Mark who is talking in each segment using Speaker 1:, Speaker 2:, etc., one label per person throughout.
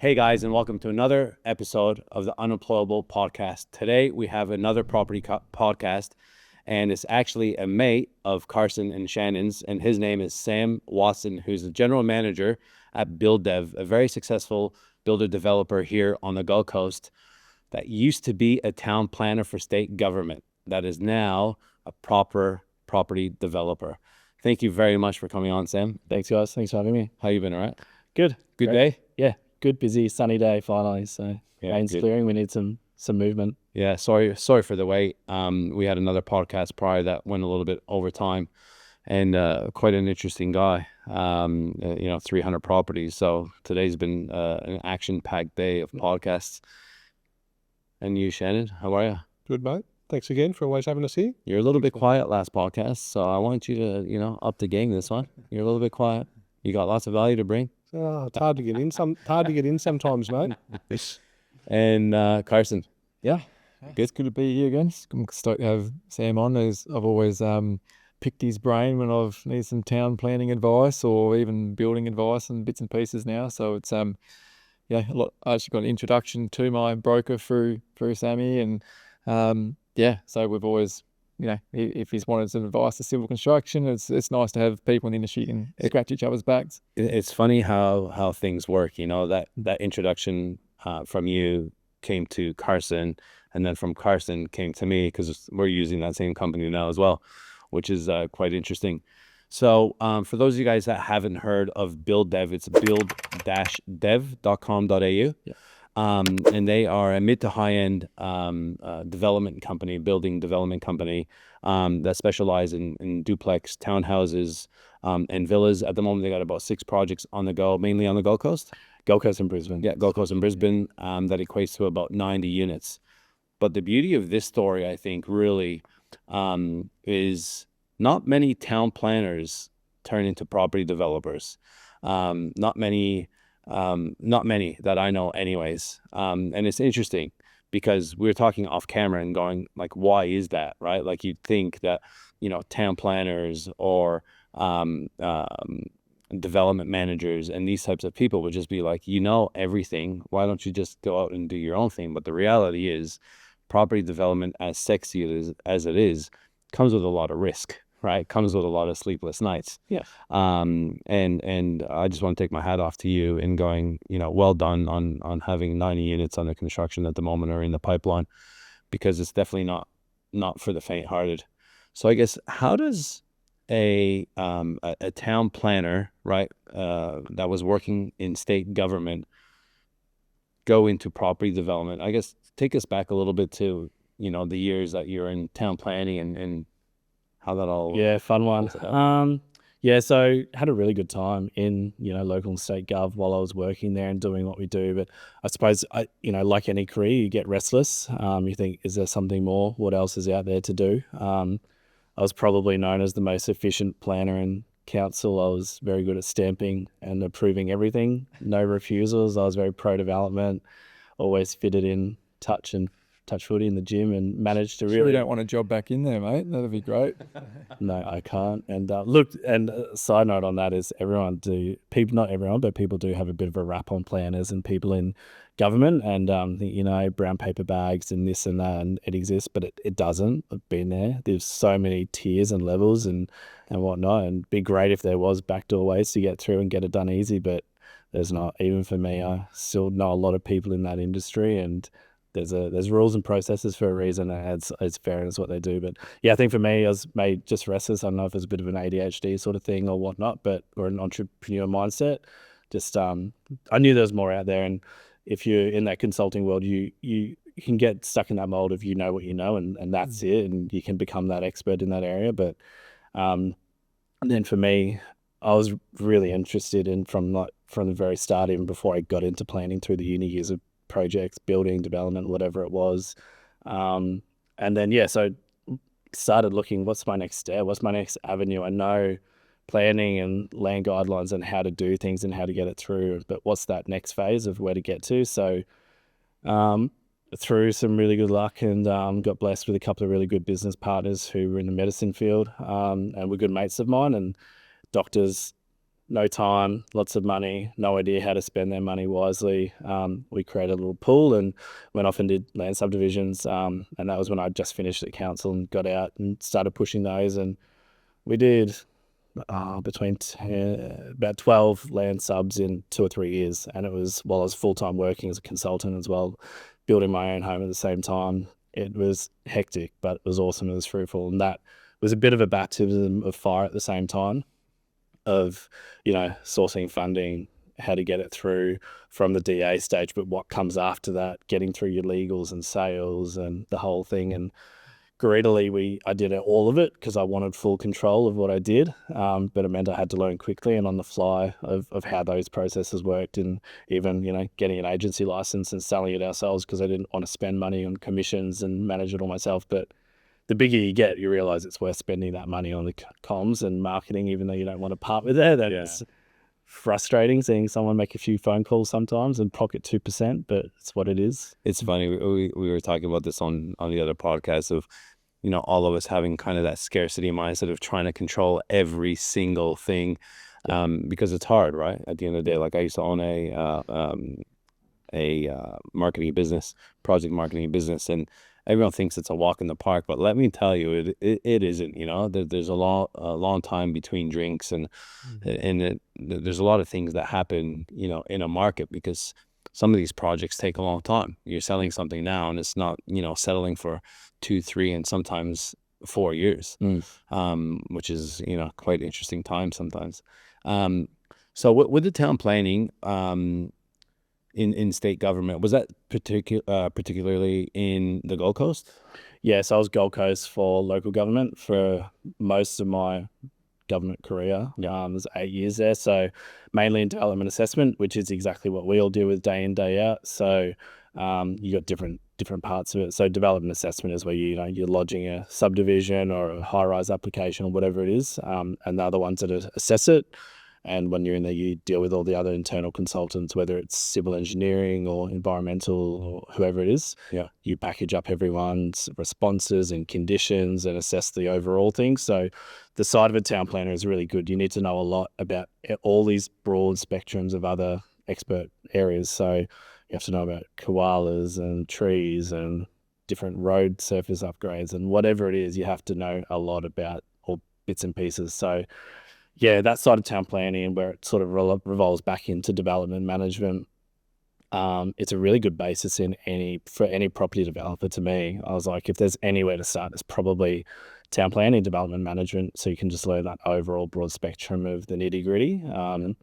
Speaker 1: Hey guys, and welcome to another episode of the Unemployable podcast. Today we have another property podcast, and it's actually a mate of Carson and Shannon's, and his name is Sam Watson, who's the general manager at BuildDev, a very successful builder developer here on the Gold Coast that used to be a town planner for state government that is now a proper property developer. Thank you very much for coming on, Sam.
Speaker 2: Thanks, guys. Thanks for having me.
Speaker 1: How you been, all right?
Speaker 2: Good.
Speaker 1: Good
Speaker 2: Great.
Speaker 1: day?
Speaker 2: Yeah, good, busy, sunny day finally. So rain's clearing. We need some movement.
Speaker 1: Yeah, sorry for the wait. We had another podcast prior that went a little bit over time, and quite an interesting guy. 300 properties. So today's been an action-packed day of podcasts. And you, Shannon, how are you?
Speaker 3: Good, mate. Thanks again for always having us here.
Speaker 1: You're a little bit quiet last podcast, so I want you to, up the game this one. You're a little bit quiet. You got lots of value to bring.
Speaker 3: Oh, it's hard to get in. Hard to get in sometimes, mate.
Speaker 1: And Carson.
Speaker 4: Yeah, it's good to be here again. I'm stoked to have Sam on. As I've always picked his brain when I've needed some town planning advice or even building advice and bits and pieces now. So it's I actually got an introduction to my broker through Sammy, and so we've always, if he's wanted some advice to civil construction, it's nice to have people in the industry and scratch each other's backs.
Speaker 1: It's funny how things work. That introduction from you came to Carson, and then from Carson came to me, because we're using that same company now as well, which is quite interesting. So for those of you guys that haven't heard of BuildDev, it's build-dev.com.au. Yeah. And they are a mid to high end development company, building development company that specialize in duplex townhouses and villas. At the moment, they got about 6 projects on the go, mainly on the Gold Coast.
Speaker 2: Gold Coast and Brisbane.
Speaker 1: Yeah, Gold Coast and Brisbane. That equates to about 90 units. But the beauty of this story, I think, really is not many town planners turn into property developers. Not many that I know anyways. And it's interesting because we were talking off camera and going like, why is that, right? Like you'd think that, town planners or development managers and these types of people would just be like, everything. Why don't you just go out and do your own thing? But the reality is property development, as sexy as it is, comes with a lot of risk. Right, comes with a lot of sleepless nights.
Speaker 2: Yeah.
Speaker 1: And I just want to take my hat off to you in going, well done on having 90 units under construction at the moment or in the pipeline, because it's definitely not for the faint-hearted. So I guess, how does a town planner, right, that was working in state government go into property development? I guess take us back a little bit to the years that you're in town planning and how that all...
Speaker 2: Yeah, fun one. So had a really good time in, local and state gov while I was working there and doing what we do. But I suppose, like any career, you get restless. You think, is there something more? What else is out there to do? I was probably known as the most efficient planner in council. I was very good at stamping and approving everything. No refusals. I was very pro-development, always fitted in touch footy in the gym, and managed to really...
Speaker 4: Sure you don't want a job back in there, mate? That'd be great.
Speaker 2: No, I can't. And side note on that is not everyone, but people do have a bit of a rap on planners and people in government, and brown paper bags and this and that, and it exists, but it doesn't. I've been there. There's so many tiers and levels and whatnot, and it'd be great if there was backdoor ways to get through and get it done easy, but there's not. Even for me, I still know a lot of people in that industry, and there's rules and processes for a reason, and it's fair and it's what they do. But yeah, I think for me, I was made just restless. I don't know if it's a bit of an ADHD sort of thing or whatnot, or an entrepreneur mindset. Just I knew there was more out there, and if you're in that consulting world, you can get stuck in that mold of what you know, and that's it, and you can become that expert in that area. But and then for me, I was really interested in from the very start, even before I got into planning through the uni years of projects, building, development, whatever it was. And then, so started looking, what's my next step? What's my next avenue? I know planning and land guidelines and how to do things and how to get it through, but what's that next phase of where to get to? So through some really good luck and got blessed with a couple of really good business partners who were in the medicine field and were good mates of mine, and doctors no time, lots of money, no idea how to spend their money wisely. We created a little pool and went off and did land subdivisions. And that was when I just finished at council and got out and started pushing those. And we did about 12 land subs in 2 or 3 years. And it was while I was full-time working as a consultant as well, building my own home at the same time. It was hectic, but it was awesome. It was fruitful. And that was a bit of a baptism of fire at the same time of, sourcing funding, how to get it through from the DA stage, but what comes after that, getting through your legals and sales and the whole thing. And greedily, I did all of it because I wanted full control of what I did, but it meant I had to learn quickly and on the fly of how those processes worked, and even, getting an agency license and selling it ourselves because I didn't want to spend money on commissions and manage it all myself. But the bigger you get, you realize it's worth spending that money on the comms and marketing, even though you don't want to part with it. It's frustrating seeing someone make a few phone calls sometimes and pocket 2%, but it's what it is.
Speaker 1: It's funny. We were talking about this on the other podcast of, all of us having kind of that scarcity mindset of trying to control every single thing, because it's hard, right? At the end of the day, like I used to own a marketing business, project marketing business, and everyone thinks it's a walk in the park, but let me tell you, it isn't. There's a long time between drinks, and there's a lot of things that happen, in a market, because some of these projects take a long time. You're selling something now, and it's not, settling for 2, 3, and sometimes 4 years, which is, quite interesting time sometimes. So with the town planning, in state government, was that particularly in the Gold Coast?
Speaker 2: Yes, I was Gold Coast for local government for most of my government career. It was 8 years there, so mainly in development assessment, which is exactly what we all deal with day in, day out. So you got different parts of it. So development assessment is where you're lodging a subdivision or a high-rise application or whatever it is, and the other ones that assess it. And when you're in there, you deal with all the other internal consultants, whether it's civil engineering or environmental or whoever it is.
Speaker 1: Yeah.
Speaker 2: You package up everyone's responses and conditions and assess the overall thing. So the side of a town planner is really good. You need to know a lot about all these broad spectrums of other expert areas. So you have to know about koalas and trees and different road surface upgrades and whatever it is, you have to know a lot about all bits and pieces. So yeah, that side of town planning, where it sort of revolves back into development management, it's a really good basis for any property developer. To me, I was like, if there's anywhere to start, it's probably town planning, development management, so you can just learn that overall broad spectrum of the nitty gritty, and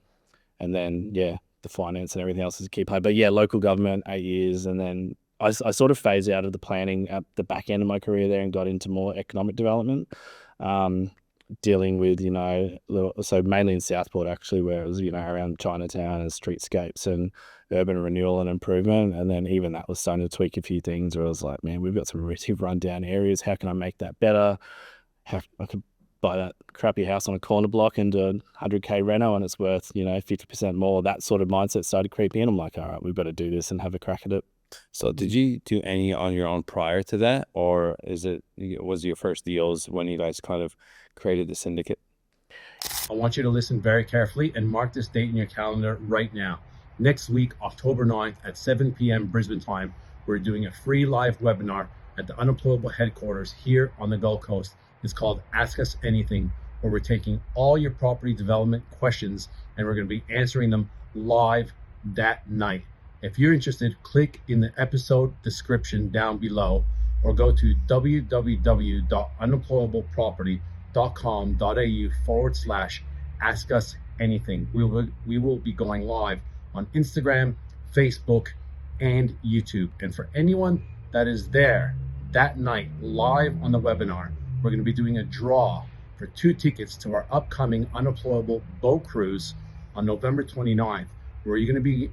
Speaker 2: then the finance and everything else is a key part. But local government, 8 years, and then I sort of phased out of the planning at the back end of my career there and got into more economic development. Dealing with, so mainly in Southport actually, where it was, around Chinatown and streetscapes and urban renewal and improvement. And then even that was starting to tweak a few things where I was like, man, we've got some really rundown areas. How can I make that better? How I could buy that crappy house on a corner block and do a 100K reno and it's worth, 50% more. That sort of mindset started creeping in. I'm like, all right, we've got to do this and have a crack at it.
Speaker 1: So did you do any on your own prior to that, or was your first deals when you guys kind of created the syndicate?
Speaker 5: I want you to listen very carefully and mark this date in your calendar right now. Next week, October 9th at 7 p.m. Brisbane time, we're doing a free live webinar at the Unemployable headquarters here on the Gold Coast. It's called Ask Us Anything, where we're taking all your property development questions and we're going to be answering them live that night. If you're interested, click in the episode description down below or go to www.unemployableproperty.com.au/ask us anything. We will be going live on Instagram, Facebook, and YouTube. And for anyone that is there that night live on the webinar, we're going to be doing a draw for 2 tickets to our upcoming Unemployable boat cruise on November 29th. Where you're going to be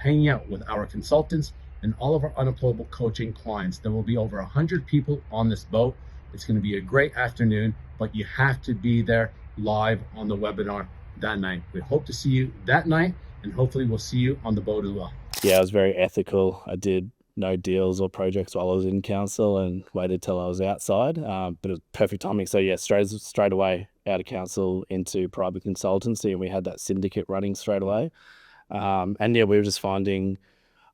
Speaker 5: hanging out with our consultants and all of our Unemployable coaching clients. There will be over 100 people on this boat. It's going to be a great afternoon, but you have to be there live on the webinar that night. We hope to see you that night, and hopefully we'll see you on the boat as well.
Speaker 2: Yeah, I was very ethical. I did no deals or projects while I was in council and waited till I was outside, but it was perfect timing. So straight away, out of council into private consultancy, and we had that syndicate running straight away. And yeah, we were just finding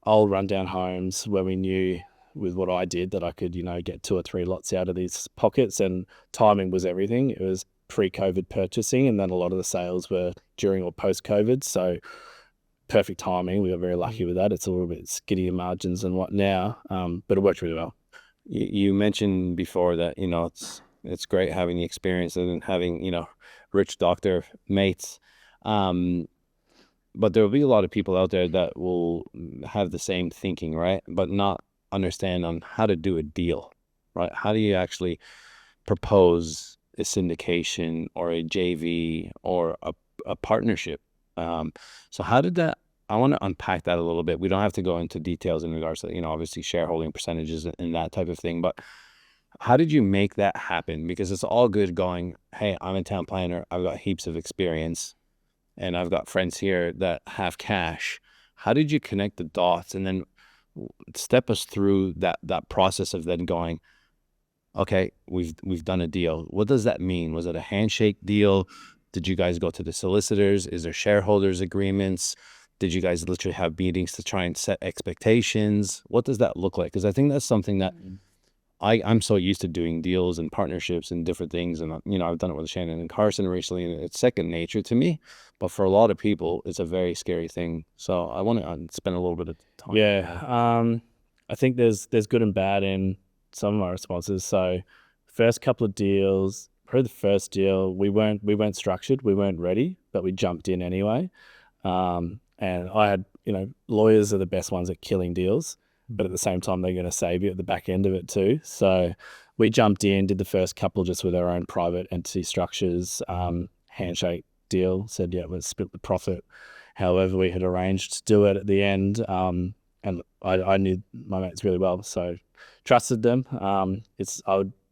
Speaker 2: old rundown homes where we knew with what I did that I could, get 2 or 3 lots out of these pockets, and timing was everything. It was pre-COVID purchasing, and then a lot of the sales were during or post-COVID. So perfect timing. We were very lucky with that. It's a little bit skiddier margins than what now, but it worked really well.
Speaker 1: You mentioned before that, it's great having the experience and having, rich doctor mates. But there will be a lot of people out there that will have the same thinking, right? But not understand on how to do a deal, right? How do you actually propose a syndication or a JV or a partnership? So how did that, I want to unpack that a little bit. We don't have to go into details in regards to, obviously shareholding percentages and that type of thing, but how did you make that happen? Because it's all good going, hey, I'm a town planner, I've got heaps of experience, and I've got friends here that have cash. How did you connect the dots? And then step us through that process of then going, okay, we've done a deal. What does that mean? Was it a handshake deal? Did you guys go to the solicitors? Is there shareholders agreements? Did you guys literally have meetings to try and set expectations? What does that look like? Because I think that's something that I'm so used to doing deals and partnerships and different things. And, I've done it with Shannon and Carson recently, and it's second nature to me. But for a lot of people, it's a very scary thing. So I want to spend a little bit of time.
Speaker 2: Yeah. I think there's good and bad in some of my responses. So first couple of deals, probably the first deal, we weren't structured, we weren't ready, but we jumped in anyway. And I had, lawyers are the best ones at killing deals, but at the same time, they're going to save you at the back end of it too. So we jumped in, did the first couple just with our own private entity structures, handshake deal, said, yeah, let's split the profit. However, we had arranged to do it at the end. And I knew my mates really well, so trusted them.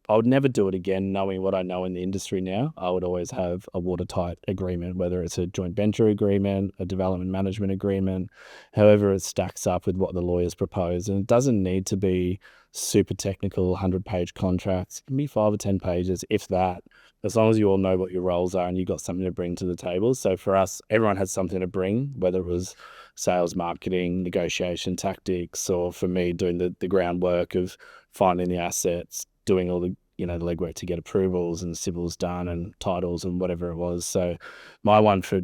Speaker 2: I would never do it again, knowing what I know in the industry now. I would always have a watertight agreement, whether it's a joint venture agreement, a development management agreement, however it stacks up with what the lawyers propose. And it doesn't need to be super technical, 100-page contracts. It can be 5 or 10 pages, if that, as long as you all know what your roles are and you've got something to bring to the table. So for us, everyone had something to bring, whether it was sales, marketing, negotiation tactics, or for me doing the groundwork of finding the assets, doing all the the legwork to get approvals and civils done and titles and whatever it was. So my one for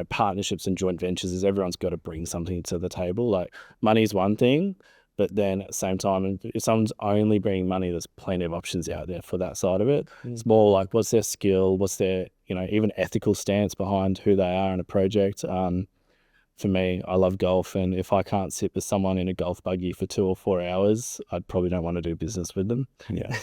Speaker 2: partnerships and joint ventures is everyone's got to bring something to the table. Like, money's one thing, but then at the same time, if someone's only bringing money, there's plenty of options out there for that side of it. It's more like, what's their skill, what's their even ethical stance behind who they are in a project. For me, I love golf, and if I can't sit with someone in a golf buggy for 2 or 4 hours, I probably don't want to do business with them.
Speaker 1: Yeah.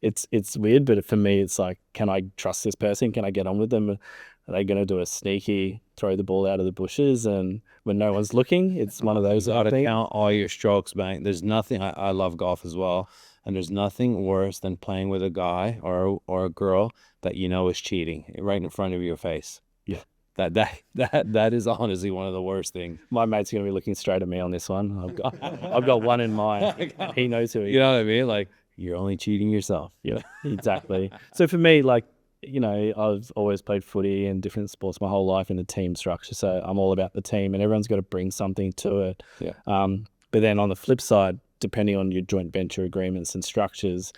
Speaker 2: It's weird, but for me, it's like, can I trust this person? Can I get on with them? Are they going to do a sneaky throw the ball out of the bushes and when no one's looking? It's one of those.
Speaker 1: You got to count all your strokes, man. There's nothing. I love golf as well, and there's nothing worse than playing with a guy or a girl that is cheating right in front of your face.
Speaker 2: Yeah.
Speaker 1: That is honestly one of the worst things.
Speaker 2: My mate's gonna be looking straight at me on this one. I've got one in mind. He knows who he is.
Speaker 1: You know what I mean? Like, you're only cheating yourself.
Speaker 2: Yeah, exactly. So for me, like, I've always played footy and different sports my whole life in a team structure. So I'm all about the team, and everyone's got to bring something to it.
Speaker 1: Yeah.
Speaker 2: But then on the flip side, depending on your joint venture agreements and structures,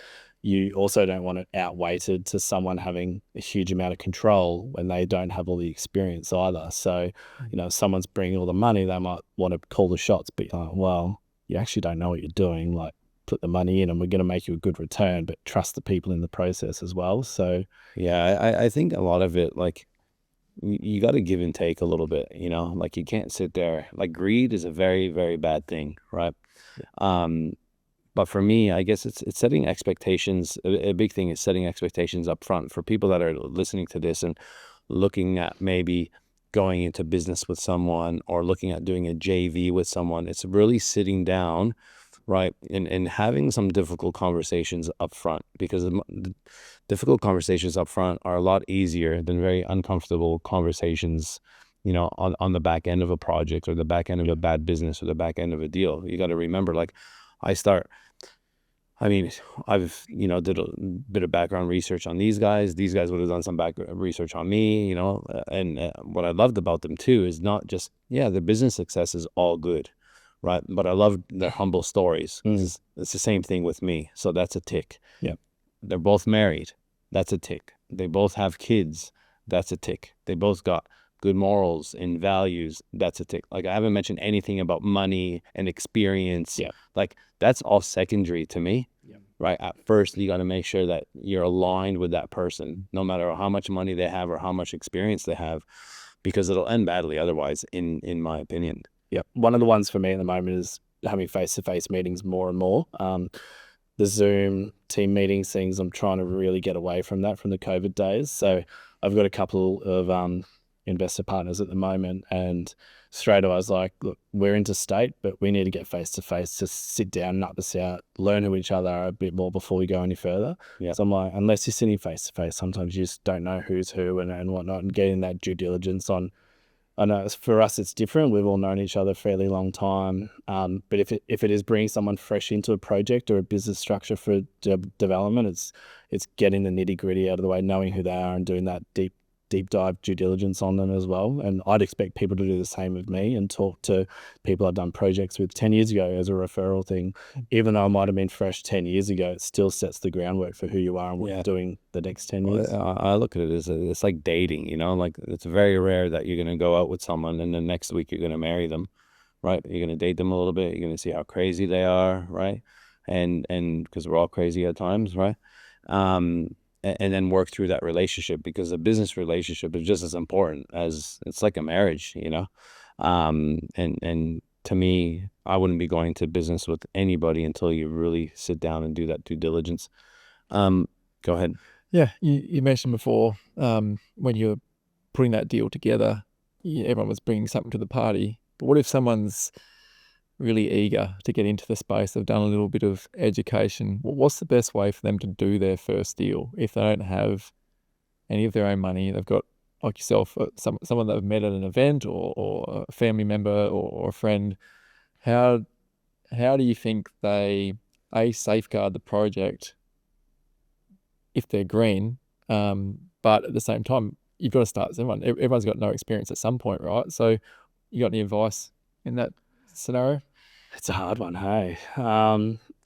Speaker 2: you also don't want it outweighted to someone having a huge amount of control when they don't have all the experience either. So, if someone's bringing all the money, they might want to call the shots, but you're like, well, you actually don't know what you're doing. Like, put the money in and we're going to make you a good return, but trust the people in the process as well. So,
Speaker 1: yeah, I think a lot of it, like, you got to give and take a little bit, like, you can't sit there. Like, greed is a very, very bad thing, right? Yeah. But for me, I guess it's setting expectations. A big thing is setting expectations up front for people that are listening to this and looking at maybe going into business with someone or looking at doing a JV with someone. It's really sitting down, right, and having some difficult conversations up front, because the difficult conversations up front are a lot easier than very uncomfortable conversations, on the back end of a project or the back end of a bad business or the back end of a deal. You got to remember, like, I mean, I've, did a bit of background research on these guys. These guys would have done some back research on me, and what I loved about them too is not just, their business success is all good, right? But I loved their humble stories. It's the same thing with me. So that's a tick.
Speaker 2: Yeah.
Speaker 1: They're both married. That's a tick. They both have kids. That's a tick. They both got good morals and values. That's a tick. Like, I haven't mentioned anything about money and experience.
Speaker 2: Yeah.
Speaker 1: Like, that's all secondary to me.
Speaker 2: Yeah.
Speaker 1: Right. At first, you got to make sure that you're aligned with that person, no matter how much money they have or how much experience they have, because it'll end badly otherwise, in my opinion.
Speaker 2: Yeah. One of the ones for me at the moment is having face-to-face meetings more and more. The Zoom team meetings things, I'm trying to really get away from that from the COVID days. So I've got a couple of investor partners at the moment, and straight away I was like, look, we're interstate, but we need to get face-to-face to sit down, nut this out, learn who each other are a bit more before we go any further.
Speaker 1: Yeah.
Speaker 2: So I'm like, unless you're sitting face-to-face, sometimes you just don't know who's who and whatnot, and getting that due diligence on. I know for us it's different. We've all known each other a fairly long time. But if it is bringing someone fresh into a project or a business structure for development, it's getting the nitty gritty out of the way, knowing who they are, and doing that deep dive due diligence on them as well. And I'd expect people to do the same with me and talk to people I've done projects with 10 years ago as a referral thing. Even though I might have been fresh 10 years ago, it still sets the groundwork for who you are and what you're doing the next 10 years.
Speaker 1: I look at it as it's like dating, like it's very rare that you're going to go out with someone and then next week you're going to marry them, right? You're going to date them a little bit. You're going to see how crazy they are, right? And because we're all crazy at times, right? And then work through that relationship, because a business relationship is just as important as, it's like a marriage, and to me, I wouldn't be going to business with anybody until you really sit down and do that due diligence. Go ahead.
Speaker 4: Yeah, you mentioned before, when you're putting that deal together, everyone was bringing something to the party. But what if someone's really eager to get into the space? They've done a little bit of education. What's the best way for them to do their first deal if they don't have any of their own money? They've got, like yourself, someone that they've met at an event, or a family member, or a friend. How do you think they safeguard the project if they're green, but at the same time you've got to start everyone's got no experience at some point, right? So you got any advice in that scenario?
Speaker 2: It's a hard one, hey.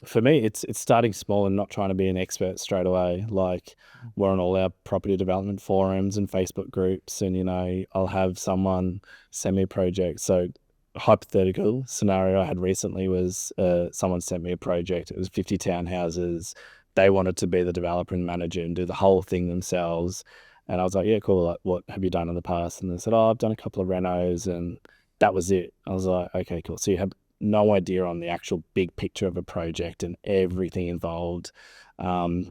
Speaker 2: For me, it's starting small and not trying to be an expert straight away. Like, we're on all our property development forums and Facebook groups, and I'll have someone send me a project. So hypothetical scenario I had recently was someone sent me a project. It was 50 townhouses. They wanted to be the developer and manager and do the whole thing themselves. And I was like, yeah, cool. Like, what have you done in the past? And they said, oh, I've done a couple of renos, and that was it. I was like, okay, cool. So you have no idea on the actual big picture of a project and everything involved. So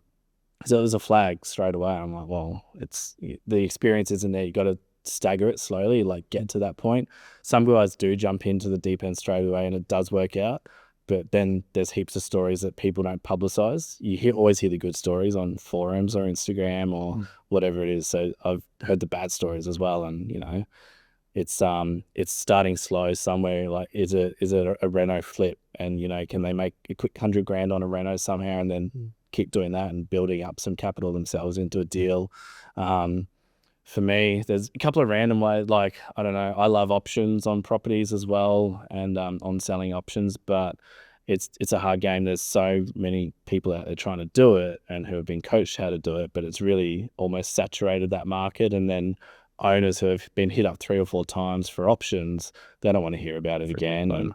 Speaker 2: it was a flag straight away. I'm like, well, the experience isn't there. You got to stagger it slowly, like get to that point. Some guys do jump into the deep end straight away and it does work out. But then there's heaps of stories that people don't publicize. You always hear the good stories on forums or Instagram or whatever it is. So I've heard the bad stories as well. And, it's starting slow somewhere. Like, is it a reno flip? And, can they make a quick $100,000 on a reno somehow and then keep doing that and building up some capital themselves into a deal? For me, there's a couple of random ways. Like, I don't know, I love options on properties as well, and on selling options, but it's a hard game. There's so many people out there trying to do it and who have been coached how to do it, but it's really almost saturated that market. And then owners who have been hit up 3 or 4 times for options, they don't want to hear about it again. And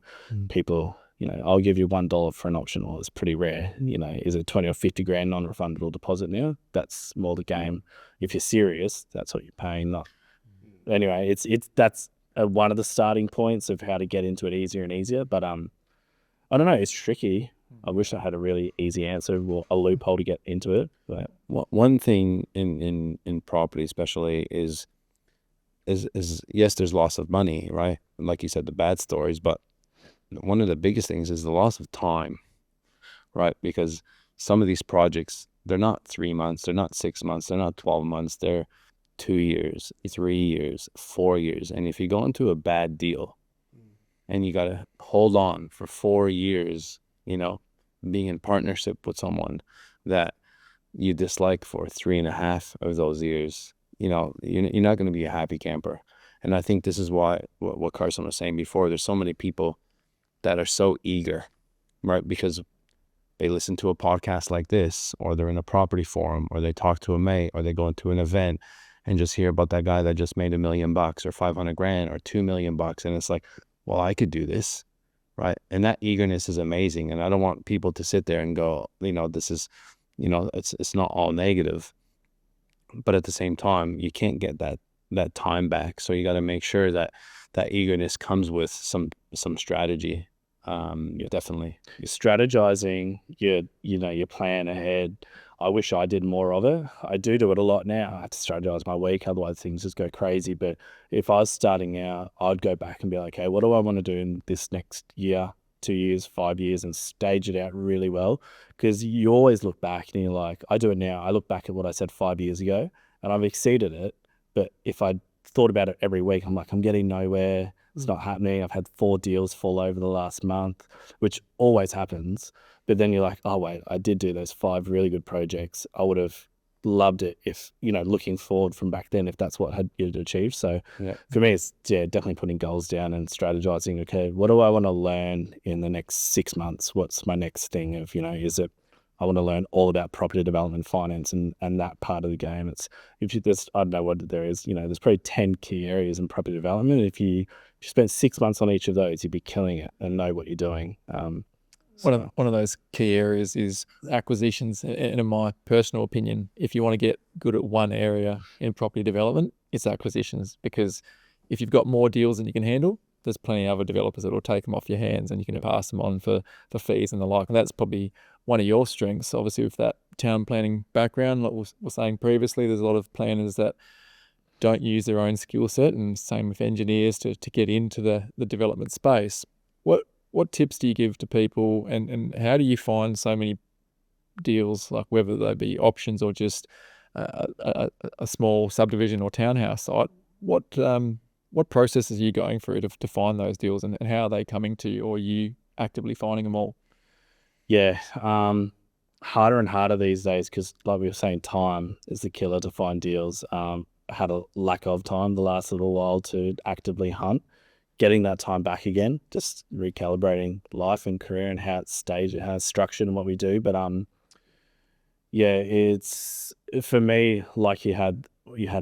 Speaker 2: people, I'll give you $1 for an option. Well, it's pretty rare. Is it 20 or 50 grand non-refundable deposit now? That's more the game. If you're serious, that's what you're paying. Not anyway. That's one of the starting points of how to get into it easier and easier. But I don't know. It's tricky. I wish I had a really easy answer or a loophole to get into it. But
Speaker 1: one thing in property, especially, is yes, there's loss of money, right? And like you said, the bad stories, but one of the biggest things is the loss of time, right? Because some of these projects, they're not 3 months, they're not 6 months, they're not 12 months, they're 2 years, 3 years, 4 years. And if you go into a bad deal and you got to hold on for 4 years, being in partnership with someone that you dislike for 3.5 of those years, you're not going to be a happy camper. And I think this is why what Carson was saying before, there's so many people that are so eager, right? Because they listen to a podcast like this, or they're in a property forum, or they talk to a mate, or they go into an event and just hear about that guy that just made $1 million or 500 grand or 2 million bucks. And it's like, well, I could do this, right? And that eagerness is amazing. And I don't want people to sit there and go, this is, it's not all negative, but at the same time, you can't get that time back. So you got to make sure that eagerness comes with some strategy. Definitely
Speaker 2: strategizing your plan ahead. I wish I did more of it. I do it a lot now. I have to strategize my week, otherwise things just go crazy. But if I was starting out, I'd go back and be like, okay, what do I want to do in this next year, 2 years, 5 years, and stage it out really well. Because you always look back and you're like, I do it now. I look back at what I said 5 years ago and I've exceeded it. But if I thought about it every week, I'm like, I'm getting nowhere. It's not happening. I've had 4 deals fall over the last month, which always happens. But then you're like, oh, wait, I did do those 5 really good projects. I would have loved it if, looking forward from back then, if that's what you'd achieved. So for me, it's definitely putting goals down and strategizing. Okay, what do I want to learn in the next 6 months? What's my next thing of, is it, I want to learn all about property development, finance, and that part of the game. It's, I don't know what there is, there's probably 10 key areas in property development. If you spend 6 months on each of those, you'd be killing it and know what you're doing.
Speaker 4: One of those key areas is acquisitions. And in my personal opinion, if you want to get good at one area in property development, it's acquisitions. Because if you've got more deals than you can handle, there's plenty of other developers that will take them off your hands and you can pass them on for fees and the like. And that's probably one of your strengths, obviously, with that town planning background. Like we were saying previously, there's a lot of planners that don't use their own skill set, and same with engineers to get into the development space. What tips do you give to people, and how do you find so many deals, like whether they be options or just a small subdivision or townhouse site? What processes are you going through to find those deals, and how are they coming to you, or are you actively finding them all?
Speaker 2: Yeah, harder and harder these days because, like we were saying, time is the killer to find deals. I had a lack of time the last little while to actively hunt. Getting that time back again, just recalibrating life and career and how it's staged, how it's structured and what we do. But it's for me, like you had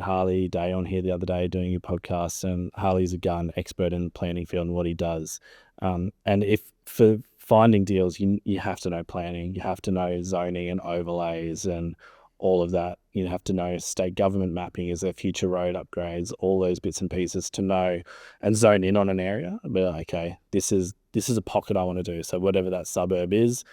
Speaker 2: Harley Day on here the other day doing your podcast, and Harley's a gun expert in the planning field and what he does. And if for finding deals, you have to know planning, you have to know zoning and overlays and all of that. You have to know state government mapping, is there future road upgrades, all those bits and pieces to know and zone in on an area. But okay, this is a pocket I want to do. So whatever that suburb is,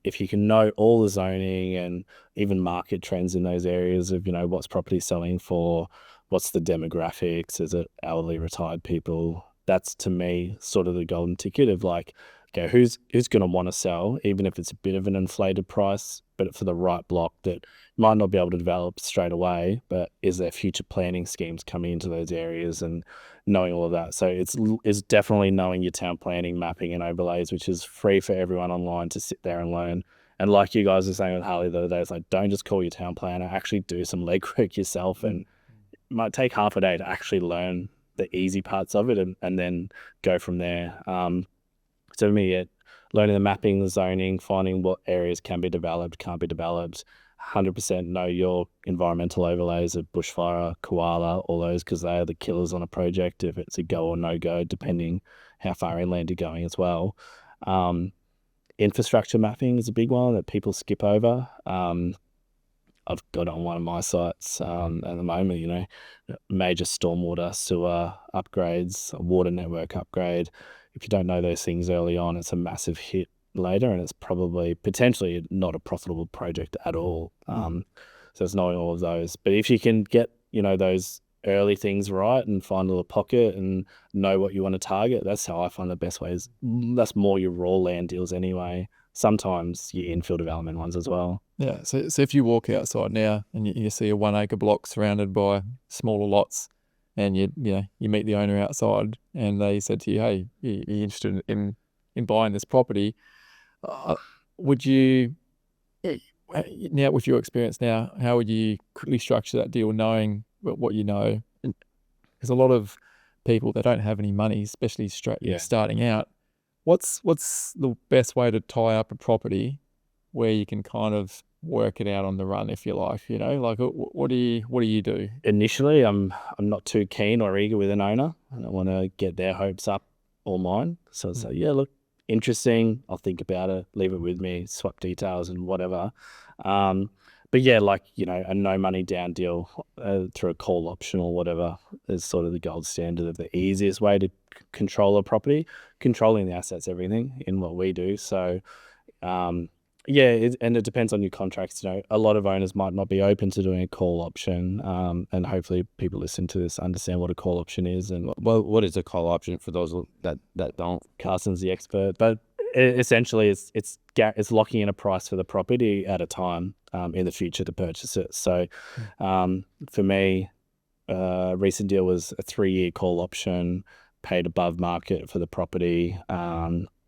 Speaker 2: if you can know all the zoning and even market trends in those areas of, what's property selling for, what's the demographics, is it elderly, retired people? That's to me sort of the golden ticket of like, okay, who's going to want to sell, even if it's a bit of an inflated price, but for the right block that might not be able to develop straight away, but is there future planning schemes coming into those areas and knowing all of that. So it's definitely knowing your town planning, mapping and overlays, which is free for everyone online to sit there and learn. And like you guys were saying with Harley the other day, it's like, don't just call your town planner, actually do some legwork yourself. And it might take half a day to actually learn the easy parts of it and then go from there. So for me, learning the mapping, the zoning, finding what areas can be developed, can't be developed, 100% know your environmental overlays of bushfire, koala, all those, because they are the killers on a project if it's a go or no go, depending how far inland you're going as well. Infrastructure mapping is a big one that people skip over. I've got on one of my sites at the moment, major stormwater, sewer upgrades, a water network upgrade. If you don't know those things early on, it's a massive hit later, and it's probably potentially not a profitable project at all. So it's knowing all of those. But if you can get, those early things right and find a little pocket and know what you want to target, that's how I find the best ways. That's more your raw land deals anyway. Sometimes your infill development ones as well.
Speaker 4: Yeah. So if you walk outside now and you see a 1 acre block surrounded by smaller lots, and you meet the owner outside, and they said to you, "Hey, you're interested in buying this property?" would you, now with your experience now, how would you quickly structure that deal knowing what you know? Because a lot of people, they don't have any money, especially starting out. What's the best way to tie up a property where you can kind of work it out on the run, if you like, like what do you do?
Speaker 2: Initially, I'm not too keen or eager with an owner. I don't want to get their hopes up or mine. So it's like, yeah, look, interesting. I'll think about it, leave it with me, swap details and whatever. But yeah, like, a no money down deal through a call option or whatever is sort of the gold standard of the easiest way to control a property. Controlling the assets, everything in what we do. So, yeah, and it depends on your contracts. A lot of owners might not be open to doing a call option, and hopefully people listen to this understand what a call option is. And
Speaker 1: What is a call option for those that don't?
Speaker 2: Carson's the expert, but essentially it's locking in a price for the property at a time in the future to purchase it. So for me, a recent deal was a 3-year call option, paid above market for the property,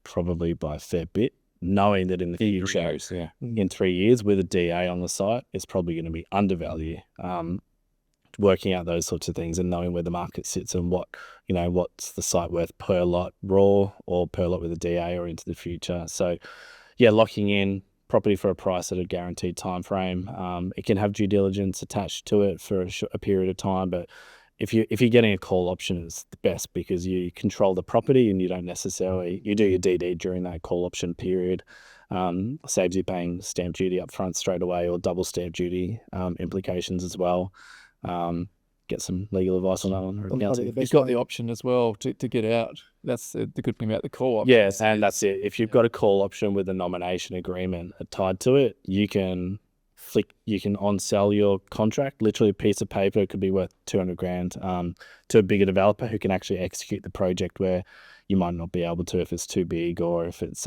Speaker 2: probably by a fair bit, knowing that in the future, in 3 years with a DA on the site, it's probably going to be undervalued. Working out those sorts of things and knowing where the market sits and what's the site worth per lot raw or per lot with a DA or into the future. So yeah, locking in property for a price at a guaranteed time frame. It can have due diligence attached to it for a period of time, but if you're getting a call option, it's the best because you control the property and you don't necessarily, you do your DD during that call option period. Saves you paying stamp duty up front straight away or double stamp duty implications as well. Get some legal advice on that one.
Speaker 4: You've got the option as well to get out. That's the good thing about the call option.
Speaker 2: Yes, and that's it. If you've got a call option with a nomination agreement tied to it, you can on-sell your contract. Literally a piece of paper could be worth 200 grand to a bigger developer who can actually execute the project where you might not be able to if it's too big or if it's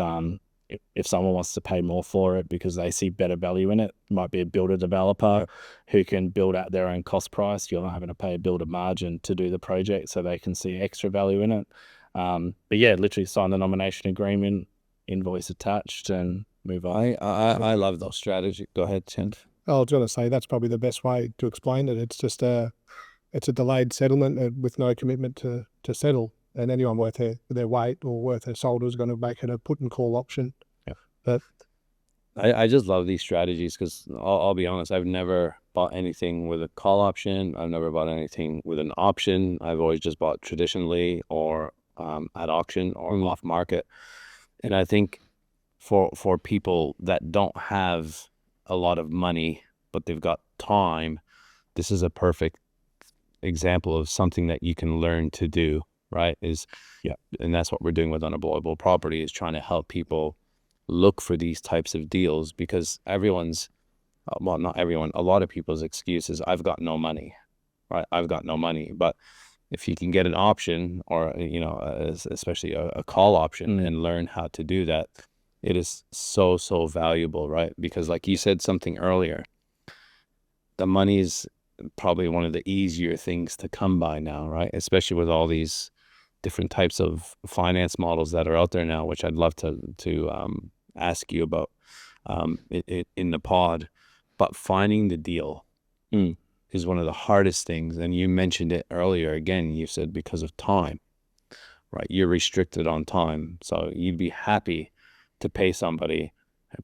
Speaker 2: if someone wants to pay more for it because they see better value in it. It might be a builder developer who can build out their own cost price. You're not having to pay a builder margin to do the project so they can see extra value in it. But yeah, literally sign the nomination agreement, invoice attached and move on.
Speaker 1: I love those strategies. Go ahead, Chen.
Speaker 3: I was going to say that's probably the best way to explain it. It's just it's a delayed settlement with no commitment to settle. And anyone worth their weight or worth their salt is going to make it a put and call option.
Speaker 1: Yeah.
Speaker 3: But
Speaker 1: I just love these strategies because I'll be honest, I've never bought anything with a call option. I've never bought anything with an option. I've always just bought traditionally or at auction or off market. And I think for people that don't have a lot of money, but they've got time, this is a perfect example of something that you can learn to do. Right? And that's what we're doing with Unemployable Property is trying to help people look for these types of deals because not everyone, a lot of people's excuse is I've got no money, right? I've got no money. But if you can get an option or, especially a call option and learn how to do that, it is so, so valuable, right? Because like you said something earlier, the money is probably one of the easier things to come by now, right? Especially with all these different types of finance models that are out there now, which I'd love to ask you about in the pod. But finding the deal is one of the hardest things. And you mentioned it earlier. Again, you said because of time, right? You're restricted on time. So you'd be happy to pay somebody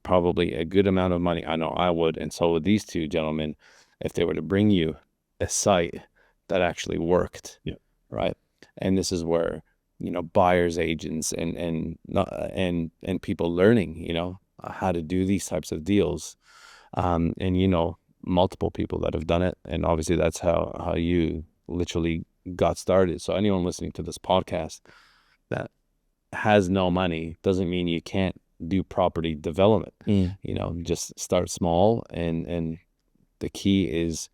Speaker 1: probably a good amount of money. I know I would. And so would these two gentlemen, if they were to bring you a site that actually worked, right? And this is where, buyers agents and people learning, how to do these types of deals. And, multiple people that have done it. And obviously that's how you literally got started. So anyone listening to this podcast that has no money doesn't mean you can't do property development. Just start small. And the key is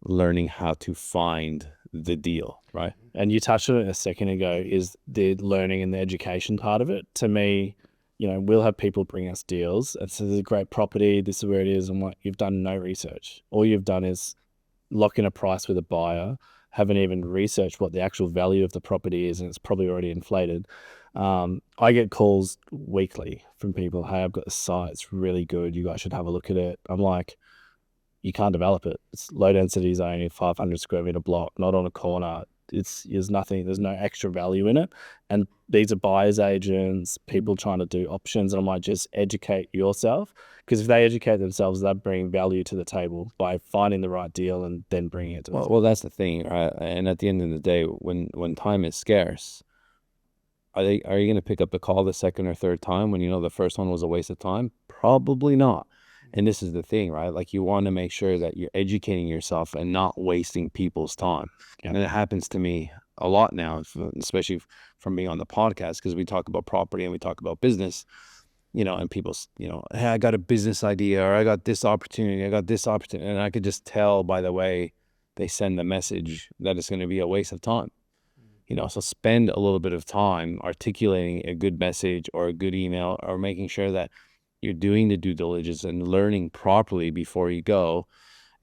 Speaker 1: learning how to find the deal, right?
Speaker 2: And you touched on it a second ago, is the learning and the education part of it. To me, we'll have people bring us deals and say, this is a great property, this is where it is, and what you've done no research. All you've done is lock in a price with a buyer, haven't even researched what the actual value of the property is, and it's probably already inflated. I get calls weekly from people, hey, I've got this site, it's really good, you guys should have a look at it. I'm like, you can't develop it. It's low density zone, 500 square meter block, not on a corner. There's nothing, there's no extra value in it. And these are buyers agents, people trying to do options. And I'm like, just educate yourself. Because if they educate themselves, they're bringing value to the table by finding the right deal and then bringing it to the table.
Speaker 1: Well, that's the thing, right? And at the end of the day, when time is scarce, are you going to pick up the call the second or third time when you know the first one was a waste of time? Probably not. And this is the thing, right? Like, you want to make sure that you're educating yourself and not wasting people's time.
Speaker 2: Yeah.
Speaker 1: And it happens to me a lot now, especially from being on the podcast, because we talk about property and we talk about business, and people, hey, I got a business idea, or I got this opportunity, and I could just tell by the way they send the message that it's going to be a waste of time. So spend a little bit of time articulating a good message or a good email, or making sure that you're doing the due diligence and learning properly before you go.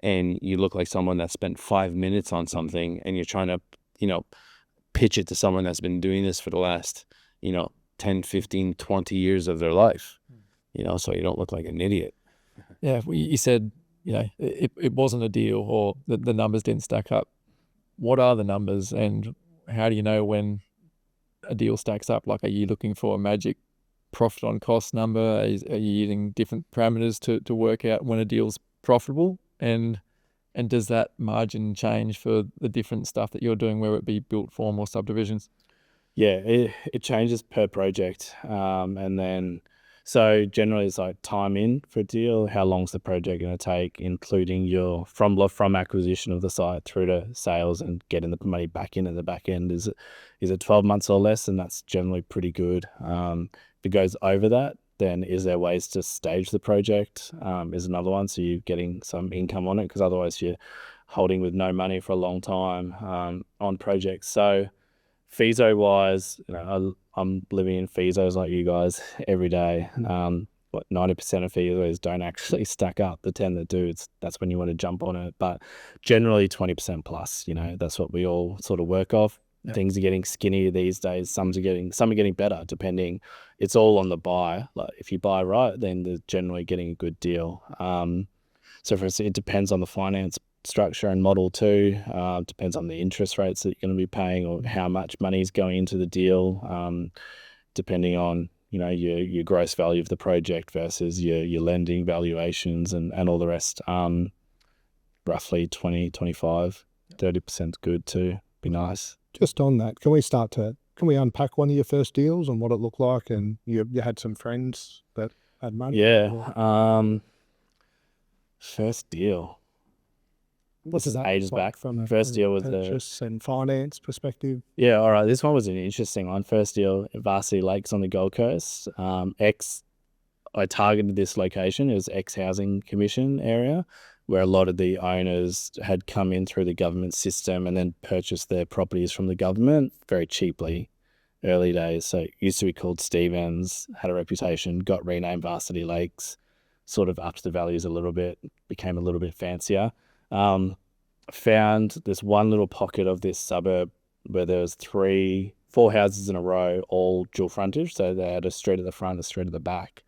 Speaker 1: And you look like someone that spent 5 minutes on something, and you're trying to, pitch it to someone that's been doing this for the last, 10, 15, 20 years of their life, so you don't look like an idiot.
Speaker 4: Yeah, you said, it wasn't a deal, or the numbers didn't stack up. What are the numbers, and how do you know when a deal stacks up? Like, are you looking for a magic profit on cost number? Are you using different parameters to work out when a deal's profitable? And does that margin change for the different stuff that you're doing, whether it be built form or subdivisions?
Speaker 2: Yeah, it changes per project. And then, so generally it's like time in for a deal, how long's the project going to take, including your from acquisition of the site through to sales and getting the money back in at the back end. Is it 12 months or less? And that's generally pretty good. If it goes over that, then is there ways to stage the project? Is another one, so you're getting some income on it, because otherwise you're holding with no money for a long time on projects. So Feaso wise, I'm living in Feasos like you guys every day. 90% of Feasos don't actually stack up. The 10 that do, that's when you want to jump on it. But generally 20% plus, that's what we all sort of work off. Yeah. Things are getting skinnier these days. Some are getting better, depending. It's all on the buy. Like, if you buy right, then they're generally getting a good deal. So for us, it depends on the finance structure and model too. Depends on the interest rates that you're going to be paying, or how much money is going into the deal. Depending on your gross value of the project versus your lending valuations and all the rest. Roughly 20, 25, 30% is good too. Be nice.
Speaker 3: Just on that, can we unpack one of your first deals and what it looked like? And you had some friends that had money?
Speaker 2: Yeah. First deal.
Speaker 3: This is
Speaker 2: ages
Speaker 3: like
Speaker 2: back.
Speaker 3: From a
Speaker 2: First deal was
Speaker 3: purchase and finance perspective.
Speaker 2: Yeah, all right. This one was an interesting one. First deal at Varsity Lakes on the Gold Coast. I targeted this location. It was ex-housing commission area, where a lot of the owners had come in through the government system and then purchased their properties from the government very cheaply early days. So it used to be called Stevens, had a reputation, got renamed Varsity Lakes, sort of upped the values a little bit, became a little bit fancier. Found this one little pocket of this suburb where there was 4 houses in a row, all dual frontage. So they had a street at the front, a street at the back.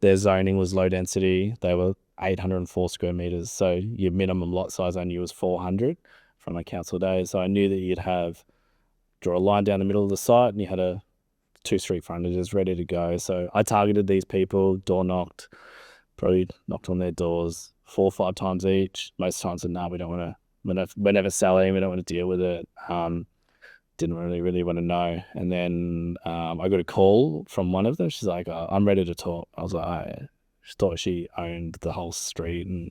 Speaker 2: Their zoning was low density. They were 804 square meters. So your minimum lot size I knew was 400 from my council days. So I knew that you'd draw a line down the middle of the site, and you had 2 street frontages ready to go. So I targeted these people, probably knocked on their doors 4 or 5 times each. Most times said, no, we don't want to, we're never selling, we don't want to deal with it. Didn't really want to know. And then I got a call from one of them. She's like, I'm ready to talk. I was like, she thought she owned the whole street, and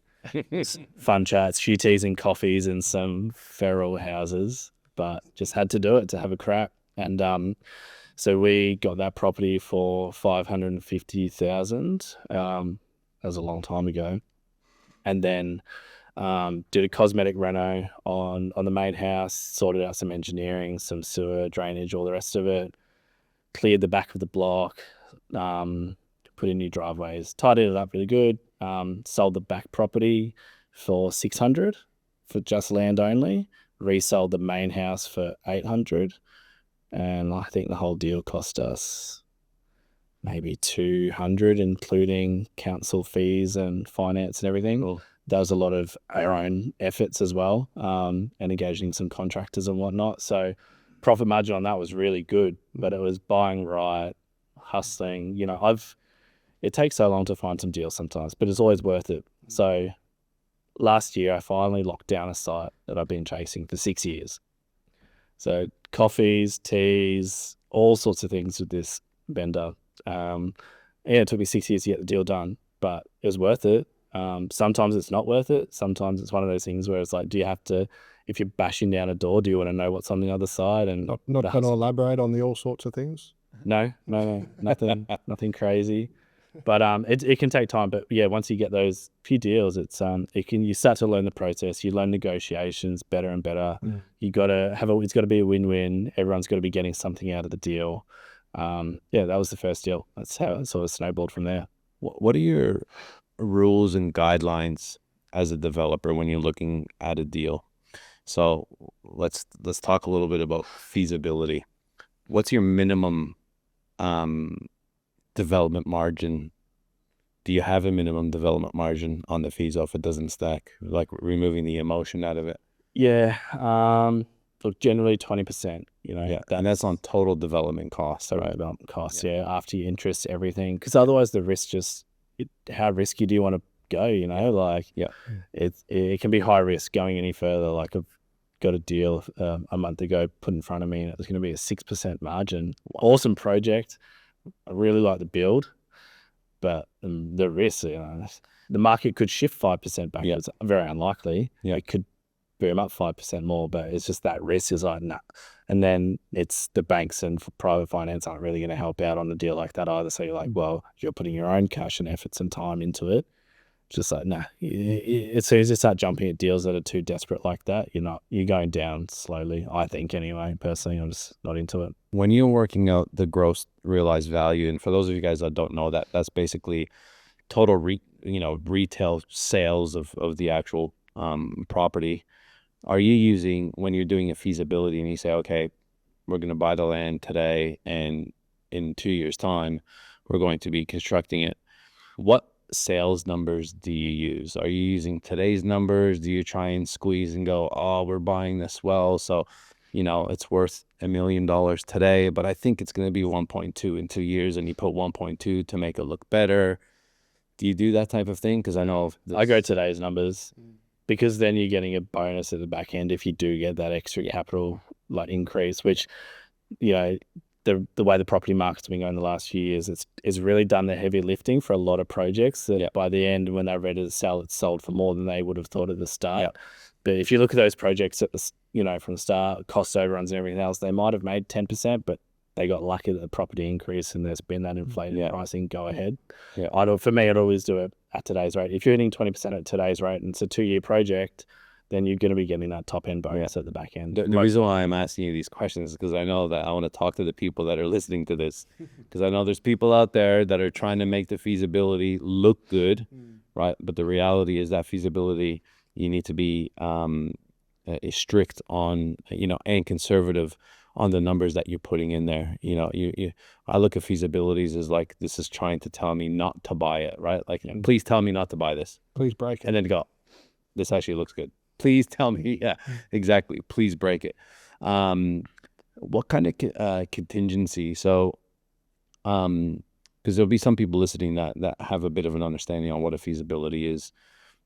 Speaker 2: fun chats, few teas and coffees in some feral houses, but just had to do it to have a crack. And so we got that property for $550,000. That was a long time ago. And then did a cosmetic reno on the main house, sorted out some engineering, some sewer, drainage, all the rest of it, cleared the back of the block, put in new driveways, tidied it up really good, sold the back property for $600 for just land only, resold the main house for 800, and I think the whole deal cost us maybe 200, including council fees and finance and everything.
Speaker 1: Cool.
Speaker 2: That was a lot of our own efforts as well, and engaging some contractors and whatnot. So profit margin on that was really good, but it was buying right, hustling. It takes so long to find some deals sometimes, but it's always worth it. So last year I finally locked down a site that I've been chasing for 6 years. So coffees, teas, all sorts of things with this vendor. It took me 6 years to get the deal done, but it was worth it. Sometimes it's not worth it. Sometimes it's one of those things where it's like, do you have to, if you're bashing down a door, do you want to know what's on the other side? And
Speaker 3: Not going to elaborate on the all sorts of things.
Speaker 2: No, nothing crazy. But it can take time. But yeah, once you get those few deals, you start to learn the process. You learn negotiations better and better. You it's got to be a win-win. Everyone's got to be getting something out of the deal. That was the first deal. That's how it sort of snowballed from there.
Speaker 1: What are your rules and guidelines as a developer when you're looking at a deal? So let's talk a little bit about feasibility. What's your minimum development margin? Do you have a minimum development margin on the fees if it doesn't stack, like removing the emotion out of it?
Speaker 2: Yeah. Look, generally 20%,
Speaker 1: and that's on total development costs.
Speaker 2: Total development costs, after your interest, everything. Because otherwise the risk how risky do you want to go, it can be high risk going any further. Like I've got a deal a month ago put in front of me, and it was going to be a 6% margin. Awesome project. I really like the build, but the risk, the market could shift 5% backwards. Very unlikely. It could boom up 5% more, but it's just that risk is like, nah. And then it's the banks and private finance aren't really going to help out on a deal like that either. So you're like, well, you're putting your own cash and efforts and time into it. It's just like, nah. As soon as you start jumping at deals that are too desperate like that, you're going down slowly. I think anyway. Personally, I'm just not into it.
Speaker 1: When you're working out the gross realized value, and for those of you guys that don't know, that's basically total retail sales of the actual property. Are you using, when you're doing a feasibility and you say, okay, we're going to buy the land today and in 2 years' time, we're going to be constructing it, what sales numbers do you use? Are you using today's numbers? Do you try and squeeze and go, oh, we're buying this well, so it's worth $1 million today, but I think it's going to be 1.2 in 2 years, and you put 1.2 to make it look better? Do you do that type of thing? Because I know
Speaker 2: I go today's numbers, because then you're getting a bonus at the back end if you do get that extra capital increase, which the way the property market's been going the last few years, it's really done the heavy lifting for a lot of projects that by the end, when they're ready to sell, it's sold for more than they would have thought at the start. But if you look at those projects at the from the start, cost overruns and everything else, they might have made 10%, but they got lucky that the property increase and there's been that inflated pricing. Go ahead. For me, I'd always do it at today's rate. If you're hitting 20% at today's rate and it's a 2-year project, then you're going to be getting that top end bonus at the back end.
Speaker 1: The reason why I'm asking you these questions is because I know that I want to talk to the people that are listening to this, because I know there's people out there that are trying to make the feasibility look good, right? But the reality is that feasibility, you need to be strict on, and conservative on the numbers that you're putting in there. I look at feasibilities as like, this is trying to tell me not to buy it, right? Like, please tell me not to buy this.
Speaker 3: Please break it.
Speaker 1: And then go, this actually looks good. Please tell me. Yeah, exactly. Please break it. What kind of contingency? So, because there'll be some people listening that have a bit of an understanding on what a feasibility is.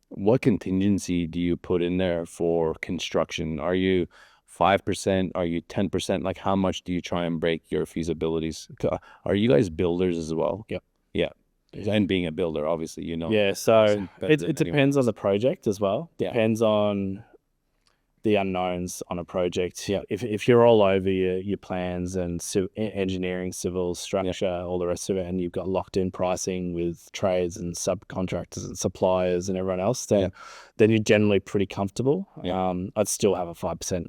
Speaker 1: What contingency do you put in there for construction? Are you 5%? Are you 10%? Like, how much do you try and break your feasibilities? Are you guys builders as well?
Speaker 2: Yep.
Speaker 1: Yeah. And being a builder, obviously,
Speaker 2: Yeah, so it depends on the project as well. Depends on the unknowns on a project. If you're all over your plans and engineering, civil, structure, all the rest of it, and you've got locked in pricing with trades and subcontractors and suppliers and everyone else, then you're generally pretty comfortable. I'd still have a 5%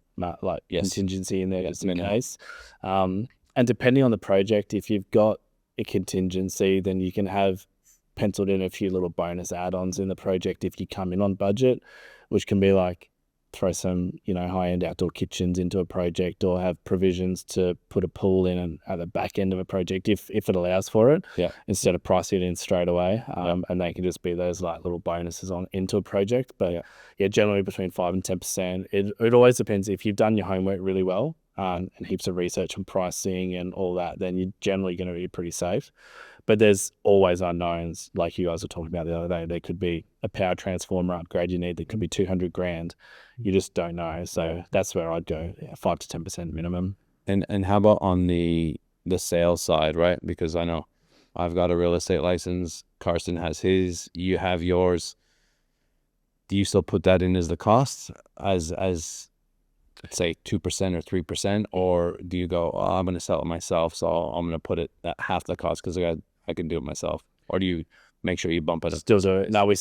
Speaker 2: contingency in there just in case. And depending on the project, if you've got a contingency, then you can have penciled in a few little bonus add-ons in the project if you come in on budget, which can be like throw some, high-end outdoor kitchens into a project, or have provisions to put a pool in at the back end of a project if it allows for it, instead of pricing it in straight away. And they can just be those like little bonuses on into a project. But generally between 5 and 10%. It always depends. If you've done your homework really well, and heaps of research on pricing and all that, then you're generally going to be pretty safe. But there's always unknowns, like you guys were talking about the other day. There could be a power transformer upgrade you need that could be 200 grand. You just don't know. So that's where I'd go, 5 to 10% minimum.
Speaker 1: And how about on the sales side, right? Because I know I've got a real estate license. Carson has his. You have yours. Do you still put that in as the cost, as let's say 2% or 3%, or do you go, oh, I'm going to sell it myself, so I'm going to put it at half the cost because I can do it myself? Or do you make sure you bump it up?
Speaker 2: Still do it. No, we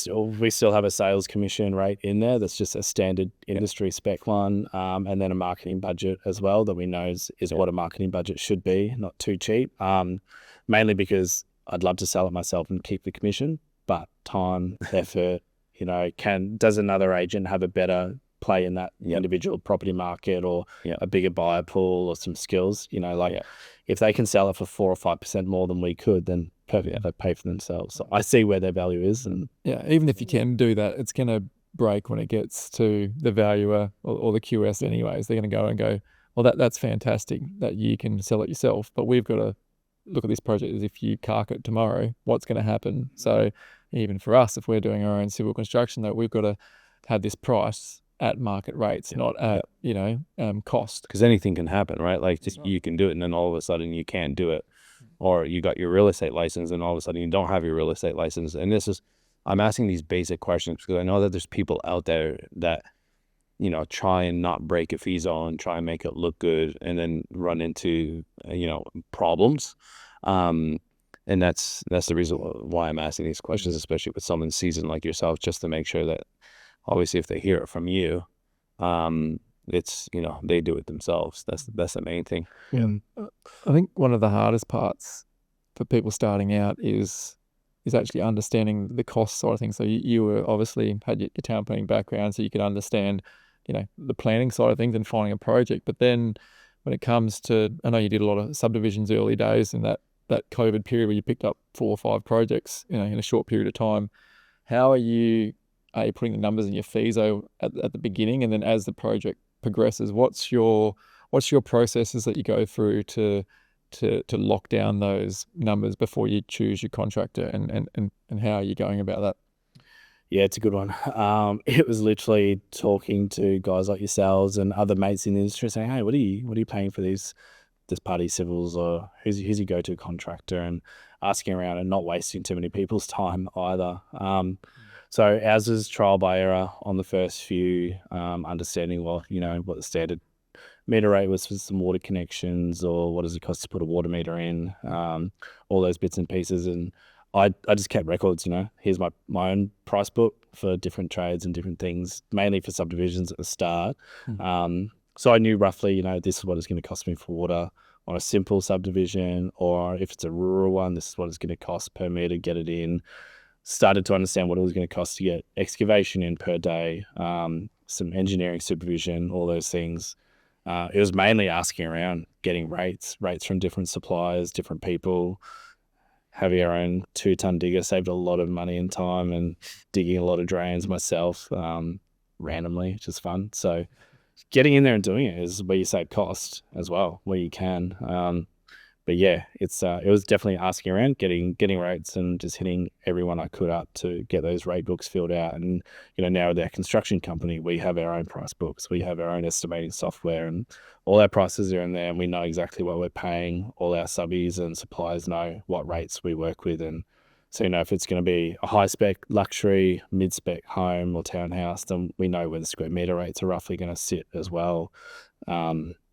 Speaker 2: still have a sales commission rate in there. That's just a standard industry spec one, and then a marketing budget as well that we know is what a marketing budget should be, not too cheap. Mainly because I'd love to sell it myself and keep the commission, but time, effort, does another agent have a better play in that individual property market, or a bigger buyer pool, or some skills, if they can sell it for 4 or 5% more than we could, then perfect, they pay for themselves. So I see where their value is. And
Speaker 4: even if you can do that, it's going to break when it gets to the valuer or the QS anyways. They're going to go and go, well, that's fantastic that you can sell it yourself, but we've got to look at this project as if you cark it tomorrow, what's going to happen? So even for us, if we're doing our own civil construction, that we've got to have this price at market rates, not at cost.
Speaker 1: Because anything can happen, right? Like you can do it and then all of a sudden you can't do it, or you got your real estate license and all of a sudden you don't have your real estate license. And I'm asking these basic questions because I know that there's people out there that try and not break a fee zone, try and make it look good, and then run into problems. And that's the reason why I'm asking these questions, especially with someone seasoned like yourself, just to make sure that obviously if they hear it from you, it's they do it themselves. That's the main thing.
Speaker 4: I think one of the hardest parts for people starting out is actually understanding the cost side of things. So you were obviously had your town planning background, so you could understand the planning side of things and finding a project. But then when it comes to, I know you did a lot of subdivisions early days in that COVID period where you picked up 4 or 5 projects in a short period of time. How are you putting the numbers in your fees at the beginning, and then as the project progresses, what's your processes that you go through to lock down those numbers before you choose your contractor, and how are you going about that?
Speaker 2: Yeah, it's a good one. It was literally talking to guys like yourselves and other mates in the industry, saying, "Hey, what are you paying for this party civils, or who's your go-to contractor?" And asking around and not wasting too many people's time either. So ours is trial by error on the first few, understanding what the standard meter rate was for some water connections, or what does it cost to put a water meter in, all those bits and pieces. And I just kept records, here's my own price book for different trades and different things, mainly for subdivisions at the start. So I knew roughly, this is what it's going to cost me for water on a simple subdivision, or if it's a rural one, this is what it's going to cost per meter to get it in. Started to understand what it was going to cost to get excavation in per day, some engineering supervision, all those things. It was mainly asking around, getting rates from different suppliers, different people. Having our own 2-ton digger saved a lot of money and time, and digging a lot of drains myself randomly, which is fun. So getting in there and doing it is where you save cost as well, where you can. But yeah, it was definitely asking around, getting rates, and just hitting everyone I could up to get those rate books filled out. And now with our construction company, we have our own price books, we have our own estimating software, and all our prices are in there, and we know exactly what we're paying. All our subbies and suppliers know what rates we work with, and so if it's going to be a high spec luxury, mid spec home or townhouse, then we know where the square meter rates are roughly going to sit as well.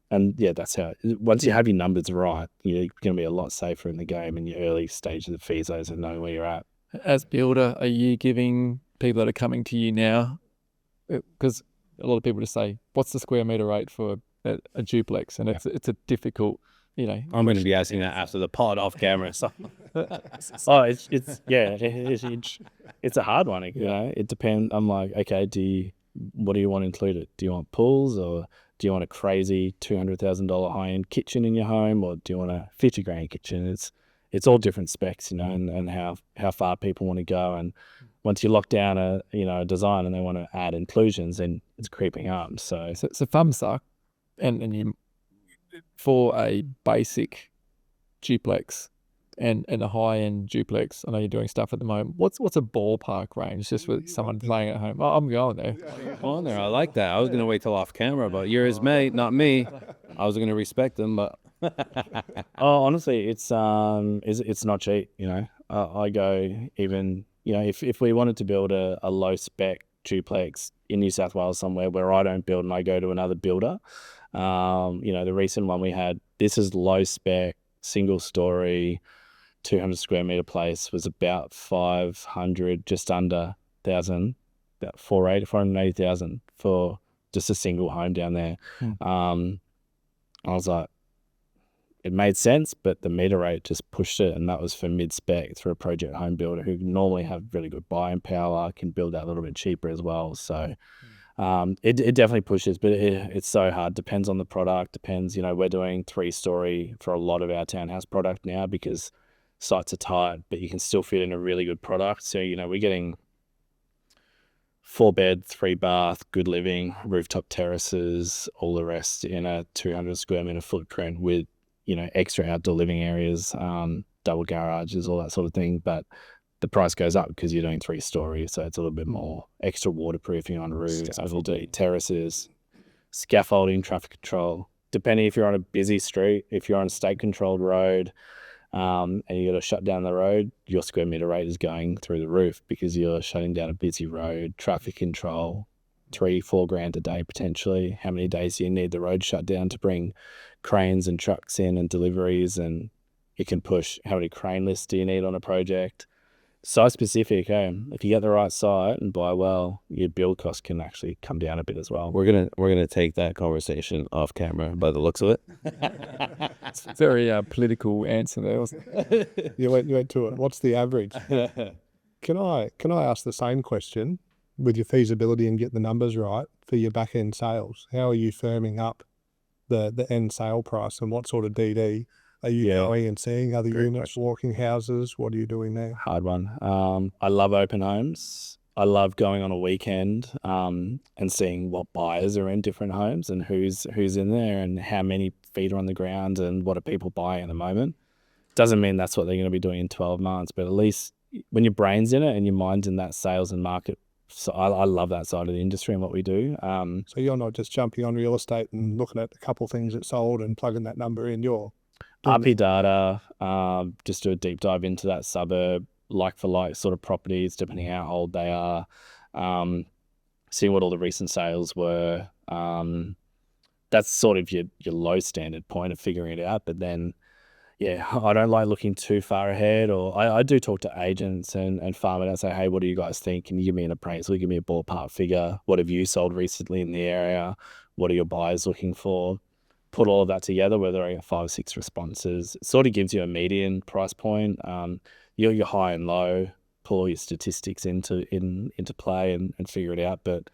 Speaker 2: And yeah, that's how, once you have your numbers right, you're going to be a lot safer in the game in your early stages of fee zones and knowing where you're at.
Speaker 4: As builder, are you giving people that are coming to you now, because a lot of people just say, what's the square meter rate for a duplex? And it's a difficult,
Speaker 1: I'm going to be asking that after the pod off camera. So.
Speaker 2: It's a hard one. It depends. I'm like, okay, do what do you want included? Do you want pools, or do you want a crazy $200,000 high-end kitchen in your home, or do you want a 50 grand kitchen? It's all different specs, you know, and how far people want to go. And once you lock down a design and they want to add inclusions, then it's creeping up. So
Speaker 4: thumbs up, and you, for a basic duplex and a high end duplex. I know you're doing stuff at the moment. What's a ballpark range just with someone playing at home? Oh, I'm going there.
Speaker 1: On there, I like that. I was gonna wait till off camera, but you're his mate, not me. I was gonna respect him, but
Speaker 2: Oh, honestly, it's not cheap. You know, I go even, you know, if we wanted to build a low spec duplex in New South Wales somewhere where I don't build and I go to another builder, you know, the recent one we had, this is low spec, single story, 200 square meter place, was about 500, just under 1,000, about 480,000 for just a single home down there. I was like, it made sense, but the meter rate just pushed it, and that was for mid-spec through a project home builder who normally have really good buying power, can build that a little bit cheaper as well. So it definitely pushes, but it's so hard. Depends on the product, depends, you know, we're doing 3-story for a lot of our townhouse product now because sites are tight, but you can still fit in a really good product. So, you know, we're getting 4-bed, 3-bath, good living, rooftop terraces, all the rest in a 200 square meter footprint with, you know, extra outdoor living areas, double garages, all that sort of thing. But the price goes up because you're doing 3 stories, so it's a little bit more extra waterproofing on roofs, terraces, scaffolding, traffic control. Depending if you're on a busy street, if you're on a state-controlled road, and you got to shut down the road, your square meter rate is going through the roof because you're shutting down a busy road. Traffic control, $3-4 grand a day potentially. How many days do you need the road shut down to bring cranes and trucks in and deliveries? And it can push how many crane lists do you need on a project. Site specific, if you get the right site and buy well, your build cost can actually come down a bit as well.
Speaker 1: we're gonna take that conversation off camera by the looks of it.
Speaker 4: It's a very political answer there, wasn't it?
Speaker 3: You went to it. What's the average? Can I ask the same question with your feasibility and get the numbers right for your back end sales? How are you firming up the end sale price, and what sort of DD are you going and seeing other units, walking houses? What are you doing there?
Speaker 2: Hard one. I love open homes. I love going on a weekend and seeing what buyers are in different homes and who's in there and how many feet are on the ground and what are people buying at the moment. Doesn't mean that's what they're going to be doing in 12 months, but at least when your brain's in it and your mind's in that sales and market. So I love that side of the industry and what we do.
Speaker 3: So you're not just jumping on real estate and looking at a couple things that sold and plugging that number in. You're
Speaker 2: RP data, just do a deep dive into that suburb, like for like sort of properties, depending how old they are, seeing what all the recent sales were. That's sort of your low standard point of figuring it out. But then, yeah, I don't like looking too far ahead, or I do talk to agents and farmers and say, hey, what do you guys think? Can you give me an appraisal? Give me a ballpark figure. What have you sold recently in the area? What are your buyers looking for? Put all of that together, whether I get 5 or 6 responses, it sort of gives you a median price point. Your high and low, pull all your statistics into play and figure it out. But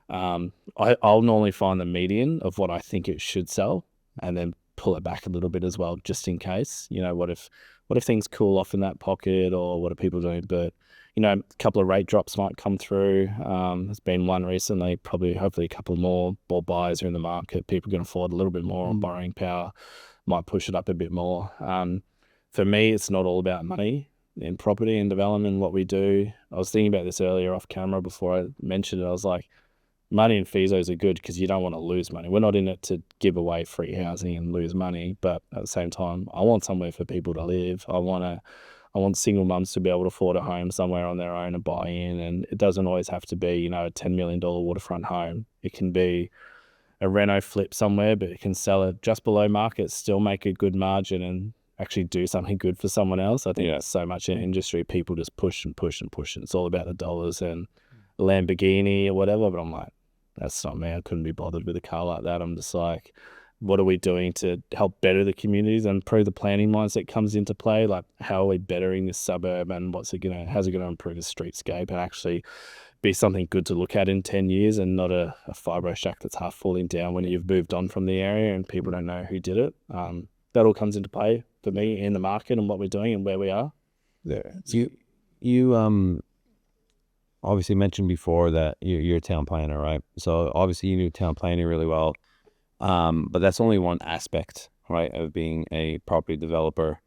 Speaker 2: I'll normally find the median of what I think it should sell, and then pull it back a little bit as well, just in case. You know, what if things cool off in that pocket, or what are people doing? But you know, a couple of rate drops might come through. There's been one recently, hopefully a couple more buyers are in the market. People can afford a little bit more on borrowing power, might push it up a bit more. For me, it's not all about money in property and development, what we do. I was thinking about this earlier off camera before I mentioned it. I was like, money and feesos are good because you don't want to lose money. We're not in it to give away free housing and lose money, but at the same time, I want somewhere for people to live. I want single mums to be able to afford a home somewhere on their own and buy in. And it doesn't always have to be, you know, a $10 million waterfront home. It can be a reno flip somewhere, but it can sell it just below market, still make a good margin and actually do something good for someone else. I think that's so much in industry. People just push and push and push. And it's all about the dollars and Lamborghini or whatever. But I'm like, that's not me. I couldn't be bothered with a car like that. I'm just like, what are we doing to help better the communities and improve the planning mindset comes into play? Like, how are we bettering this suburb, and how's it going to improve the streetscape and actually be something good to look at in 10 years and not a fibro shack that's half falling down when you've moved on from the area and people don't know who did it. That all comes into play for me in the market and what we're doing and where we are.
Speaker 3: Yeah.
Speaker 1: You obviously mentioned before that you're a town planner, right? So obviously you knew town planning really well, but that's only one aspect, right, of being a property developer.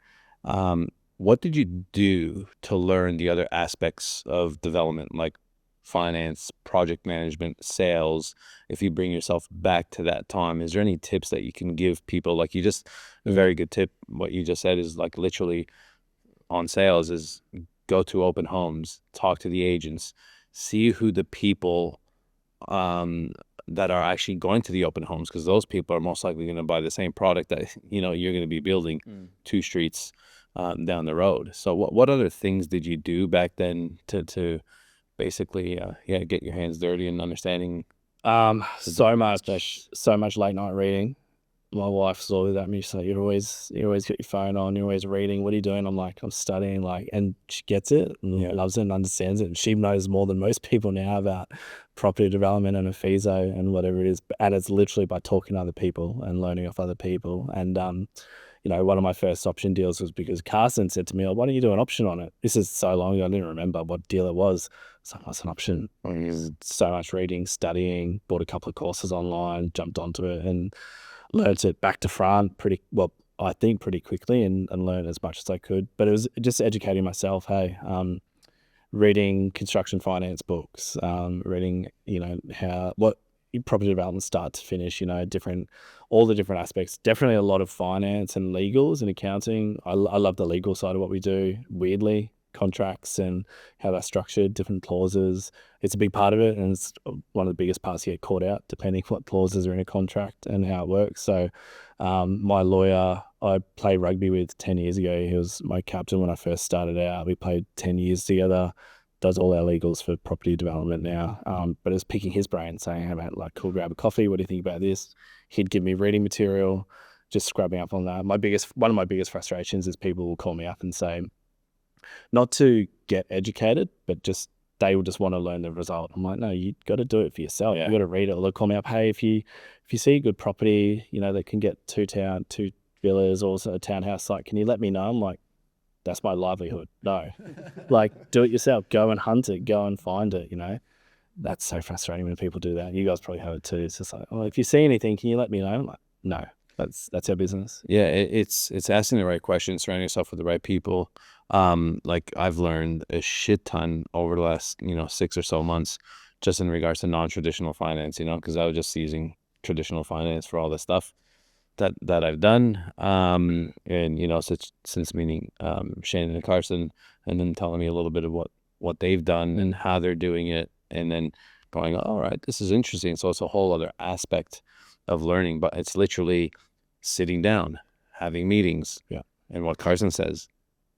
Speaker 1: What did you do to learn the other aspects of development, like finance, project management, sales? If you bring yourself back to that time, is there any tips that you can give people? Like a very good tip, what you just said is like literally on sales is go to open homes, talk to the agents, see who the people that are actually going to the open homes, because those people are most likely going to buy the same product that you're going to be building 2 streets down the road. So what other things did you do back then to basically get your hands dirty and understanding?
Speaker 2: So much late night reading. My wife's always at me. She's like, you always got your phone on. You're always reading. What are you doing? I'm like, I'm studying. And she gets it and loves it and understands it. And she knows more than most people now about property development and a FISO and whatever it is. And it's literally by talking to other people and learning off other people. And one of my first option deals was because Carson said to me, "Oh, why don't you do an option on it?" This is so long ago, I didn't remember what deal it was. So what's an option? So much reading, studying, bought a couple of courses online, jumped onto it and learned it back to front pretty quickly and learned as much as I could. But it was just educating myself, reading construction finance books, reading, what property development start to finish, all the different aspects. Definitely a lot of finance and legals and accounting. I love the legal side of what we do, weirdly. Contracts and how they're structured, different clauses. It's a big part of it, and it's one of the biggest parts you get caught out, depending what clauses are in a contract and how it works. So my lawyer I played rugby with 10 years ago, he was my captain when I first started out. We played 10 years together, does all our legals for property development now. But it's picking his brain, saying, "Hey mate, cool, grab a coffee, what do you think about this?" He'd give me reading material, just scrubbing up on that. One of my biggest frustrations is people will call me up and say, not to get educated, but they will just want to learn the result. I'm like, no, you got to do it for yourself. You got to read it. Or they'll call me up, "Hey, if you see a good property, that can get 2 villas or a townhouse site, can you let me know?" I'm like, that's my livelihood. No, do it yourself. Go and hunt it. Go and find it. That's so frustrating when people do that. You guys probably have it too. It's just like, "Oh, if you see anything, can you let me know?" I'm like, no, that's our business.
Speaker 1: Yeah, it's asking the right questions, surrounding yourself with the right people. I've learned a shit ton over the last 6 or so months, just in regards to non-traditional finance. Because I was just using traditional finance for all the stuff that I've done. And since meeting Shannon and Carson, and then telling me a little bit of what they've done and how they're doing it, and then going, all right, this is interesting. So it's a whole other aspect of learning, but it's literally sitting down, having meetings.
Speaker 2: Yeah. And
Speaker 1: what Carson says,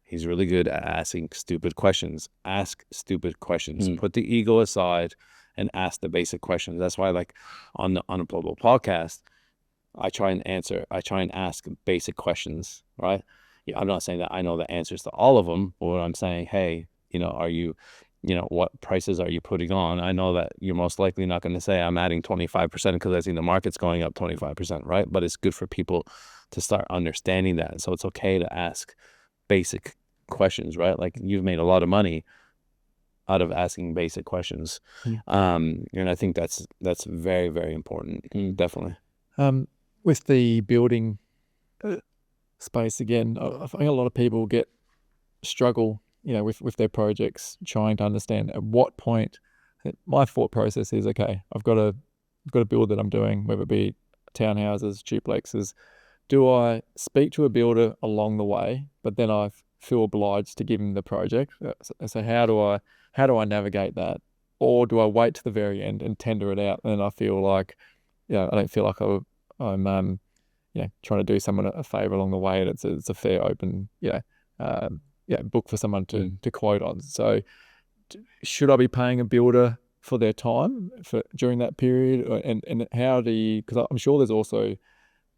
Speaker 1: he's really good at asking stupid questions. Ask stupid questions. Put the ego aside and ask the basic questions. That's why, on the Unemployable podcast, I try and ask basic questions, right? Yeah, I'm not saying that I know the answers to all of them, but I'm saying, hey, are you, what prices are you putting on? I know that you're most likely not going to say I'm adding 25% because I think the market's going up 25%, right? But it's good for people to start understanding that. So it's okay to ask basic questions, right? You've made a lot of money out of asking basic questions. And I think that's very, very important. Definitely.
Speaker 4: With the building space again, I think a lot of people struggle, with their projects, trying to understand at what point. My thought process is, okay, I've got a build that I'm doing, whether it be townhouses, duplexes. Do I speak to a builder along the way, but then I feel obliged to give him the project? So how do I navigate that? Or do I wait to the very end and tender it out? And I feel like, I don't feel like I'm trying to do someone a favor along the way, and it's a fair, open, book for someone to quote on. So should I be paying a builder for their time during that period? And how do you, because I'm sure there's also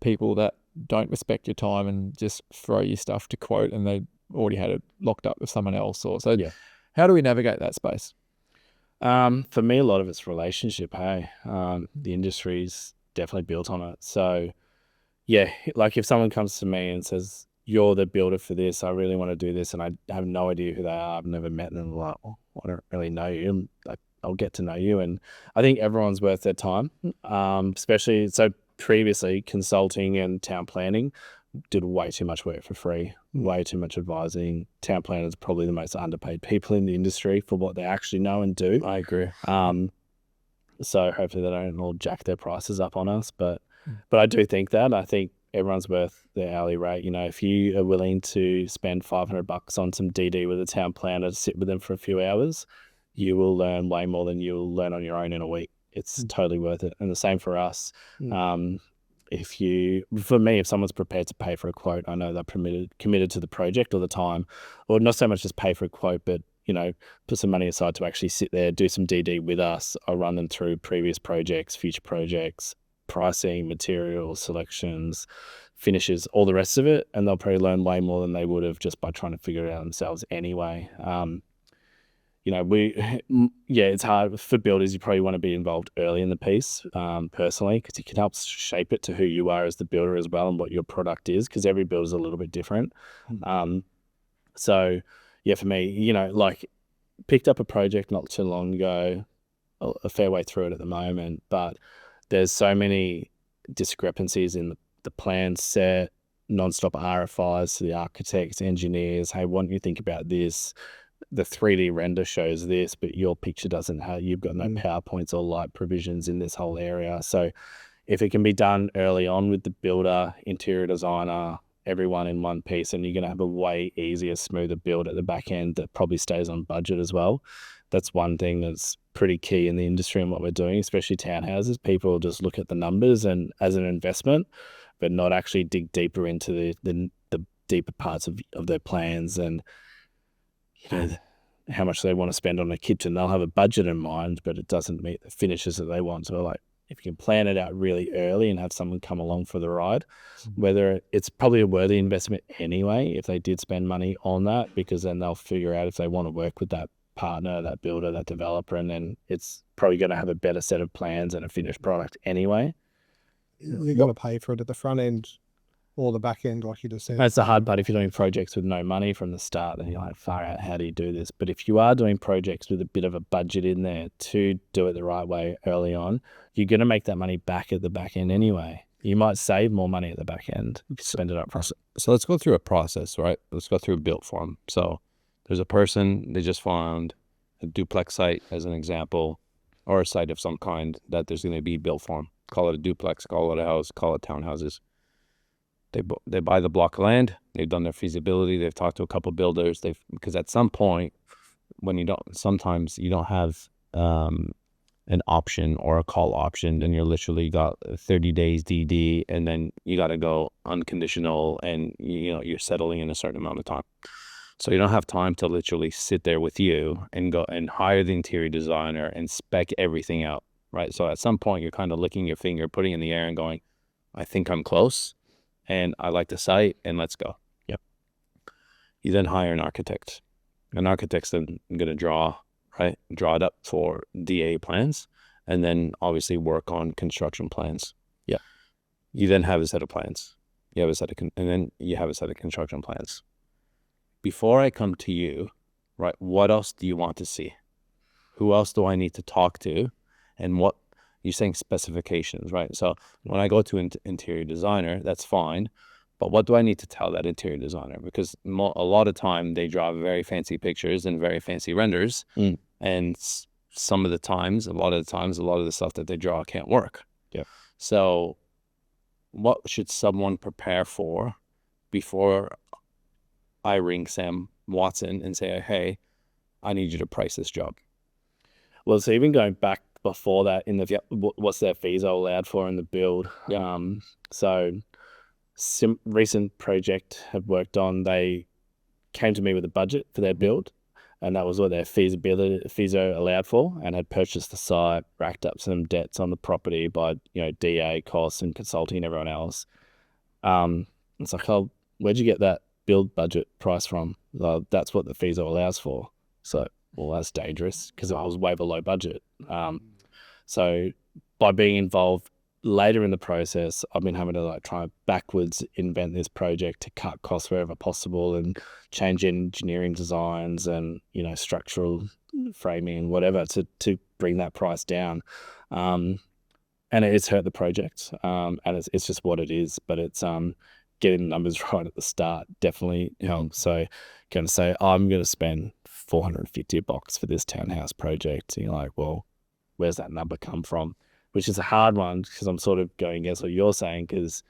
Speaker 4: people that don't respect your time and just throw you stuff to quote, and they already had it locked up with someone else. How do we navigate that space?
Speaker 2: For me, a lot of it's relationship. Hey, the industry's definitely built on it. So, yeah, like if someone comes to me and says, "You're the builder for this. I really want to do this," and I have no idea who they are. I've never met them. Like, "Oh, I don't really know you." And I'll get to know you, and I think everyone's worth their time. Especially so previously, consulting and town planning did way too much work for free, way too much advising. Town planners are probably the most underpaid people in the industry for what they actually know and do.
Speaker 1: I agree.
Speaker 2: So hopefully they don't all jack their prices up on us. But I do think that. I think everyone's worth their hourly rate. You know, if you are willing to spend $500 on some DD with a town planner to sit with them for a few hours, you will learn way more than you'll learn on your own in a week. It's totally worth it. And the same for us. For me, if someone's prepared to pay for a quote, I know they're committed to the project or the time, or not so much just pay for a quote, but, you know, put some money aside to actually sit there, do some DD with us. I'll run them through previous projects, future projects, pricing, materials, selections, finishes, all the rest of it. And they'll probably learn way more than they would have just by trying to figure it out themselves anyway. You know, it's hard for builders. You probably want to be involved early in the piece, personally, because it can help shape it to who you are as the builder as well and what your product is, because every builder's a little bit different. So, yeah, for me, you know, like picked up a project not too long ago, a fair way through it at the moment, but there's so many discrepancies in the plan set, non-stop RFIs to the architects, engineers. Hey, why don't you think about this? The 3D render shows this, but your picture doesn't have, you've got no PowerPoints or light provisions in this whole area. So if it can be done early on with the builder, interior designer, everyone in one piece, and you're going to have a way easier, smoother build at the back end that probably stays on budget as well. That's one thing that's pretty key in the industry and what we're doing, especially townhouses. People just look at the numbers and as an investment, but not actually dig deeper into the deeper parts of their plans and, you know, how much they want to spend on a kitchen. They'll have a budget in mind, but it doesn't meet the finishes that they want. So like, if you can plan it out really early and have someone come along for the ride, whether it's probably a worthy investment anyway, if they did spend money on that, because then they'll figure out if they want to work with that partner, that builder, that developer, and then it's probably going to have a better set of plans and a finished product anyway.
Speaker 3: You've got to pay for it at the front end or the back end, like you just said.
Speaker 2: That's the hard part. If you're doing projects with no money from the start, then you're like, far out, how do you do this? But if you are doing projects with a bit of a budget in there to do it the right way early on, you're going to make that money back at the back end anyway. You might save more money at the back end if you spend it up front.
Speaker 1: So let's go through a process, right? Let's go through a built form. So there's a person, they just found a duplex site as an example, or a site of some kind that there's going to be built form. Call it a duplex, call it a house, call it townhouses. They buy the block of land. They've done their feasibility. They've talked to a couple of builders. Because at some point, sometimes you don't have an option or a call option, and you're literally got 30 days DD, and then you got to go unconditional, and you're settling in a certain amount of time. So you don't have time to literally sit there with you and go and hire the interior designer and spec everything out, right? So at some point, you're kind of licking your finger, putting it in the air and going, I think I'm close. And I like the site, and let's go. Yep. You then hire an architect. An architect's then going to draw it up for DA plans, and then obviously work on construction plans. Yeah. You then have a set of plans. You have a set of and then you have a set of construction plans. Before I come to you, right, what else do you want to see? Who else do I need to talk to? And what you're saying specifications, right? So when I go to an interior designer, that's fine. But what do I need to tell that interior designer? Because a lot of time they draw very fancy pictures and very fancy renders. And a lot of the times, a lot of the stuff that they draw can't work.
Speaker 2: Yeah.
Speaker 1: So what should someone prepare for before I ring Sam Watson and say, hey, I need you to price this job?
Speaker 2: Well, so even going back before that, in the what's their fees allowed for in the build. So recent project have worked on, they came to me with a budget for their build, and that was what their feeso allowed for, and had purchased the site, racked up some debts on the property by DA costs and consulting and everyone else. It's like, oh, where'd you get that build budget price from? That's what the feeso allows for. So well, that's dangerous because I was way below budget. So by being involved later in the process, I've been having to like try backwards invent this project to cut costs wherever possible and change engineering designs and, you know, structural framing and whatever to bring that price down. And it's hurt the project. And it's just what it is, but it's getting the numbers right at the start definitely helps. So going to say, I'm going to spend $450 for this townhouse project. And you're like, well, where's that number come from? Which is a hard one because I'm sort of going against what you're saying, because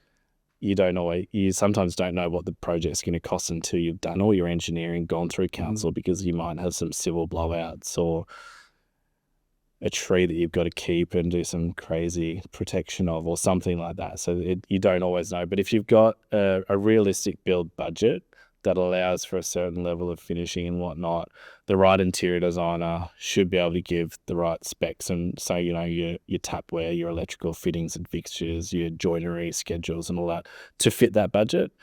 Speaker 2: you sometimes don't know what the project's going to cost until you've done all your engineering, gone through council, because you might have some civil blowouts or a tree that you've got to keep and do some crazy protection of or something like that. So you don't always know. But if you've got a realistic build budget that allows for a certain level of finishing and whatnot, the right interior designer should be able to give the right specs. And so, you know, your tapware, your electrical fittings and fixtures, your joinery schedules and all that to fit that budget.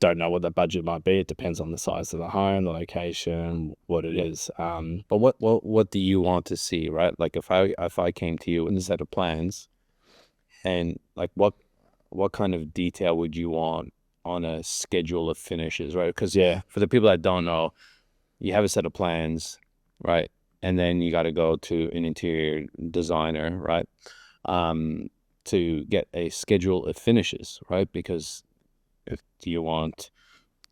Speaker 2: Don't know what the budget might be. It depends on the size of the home, the location, what it is.
Speaker 1: But what do you want to see, right? Like if I came to you with a set of plans, and like what kind of detail would you want on a schedule of finishes, right? Because for the people that don't know, you have a set of plans, right? And then you got to go to an interior designer, right? To get a schedule of finishes, right? Because do you want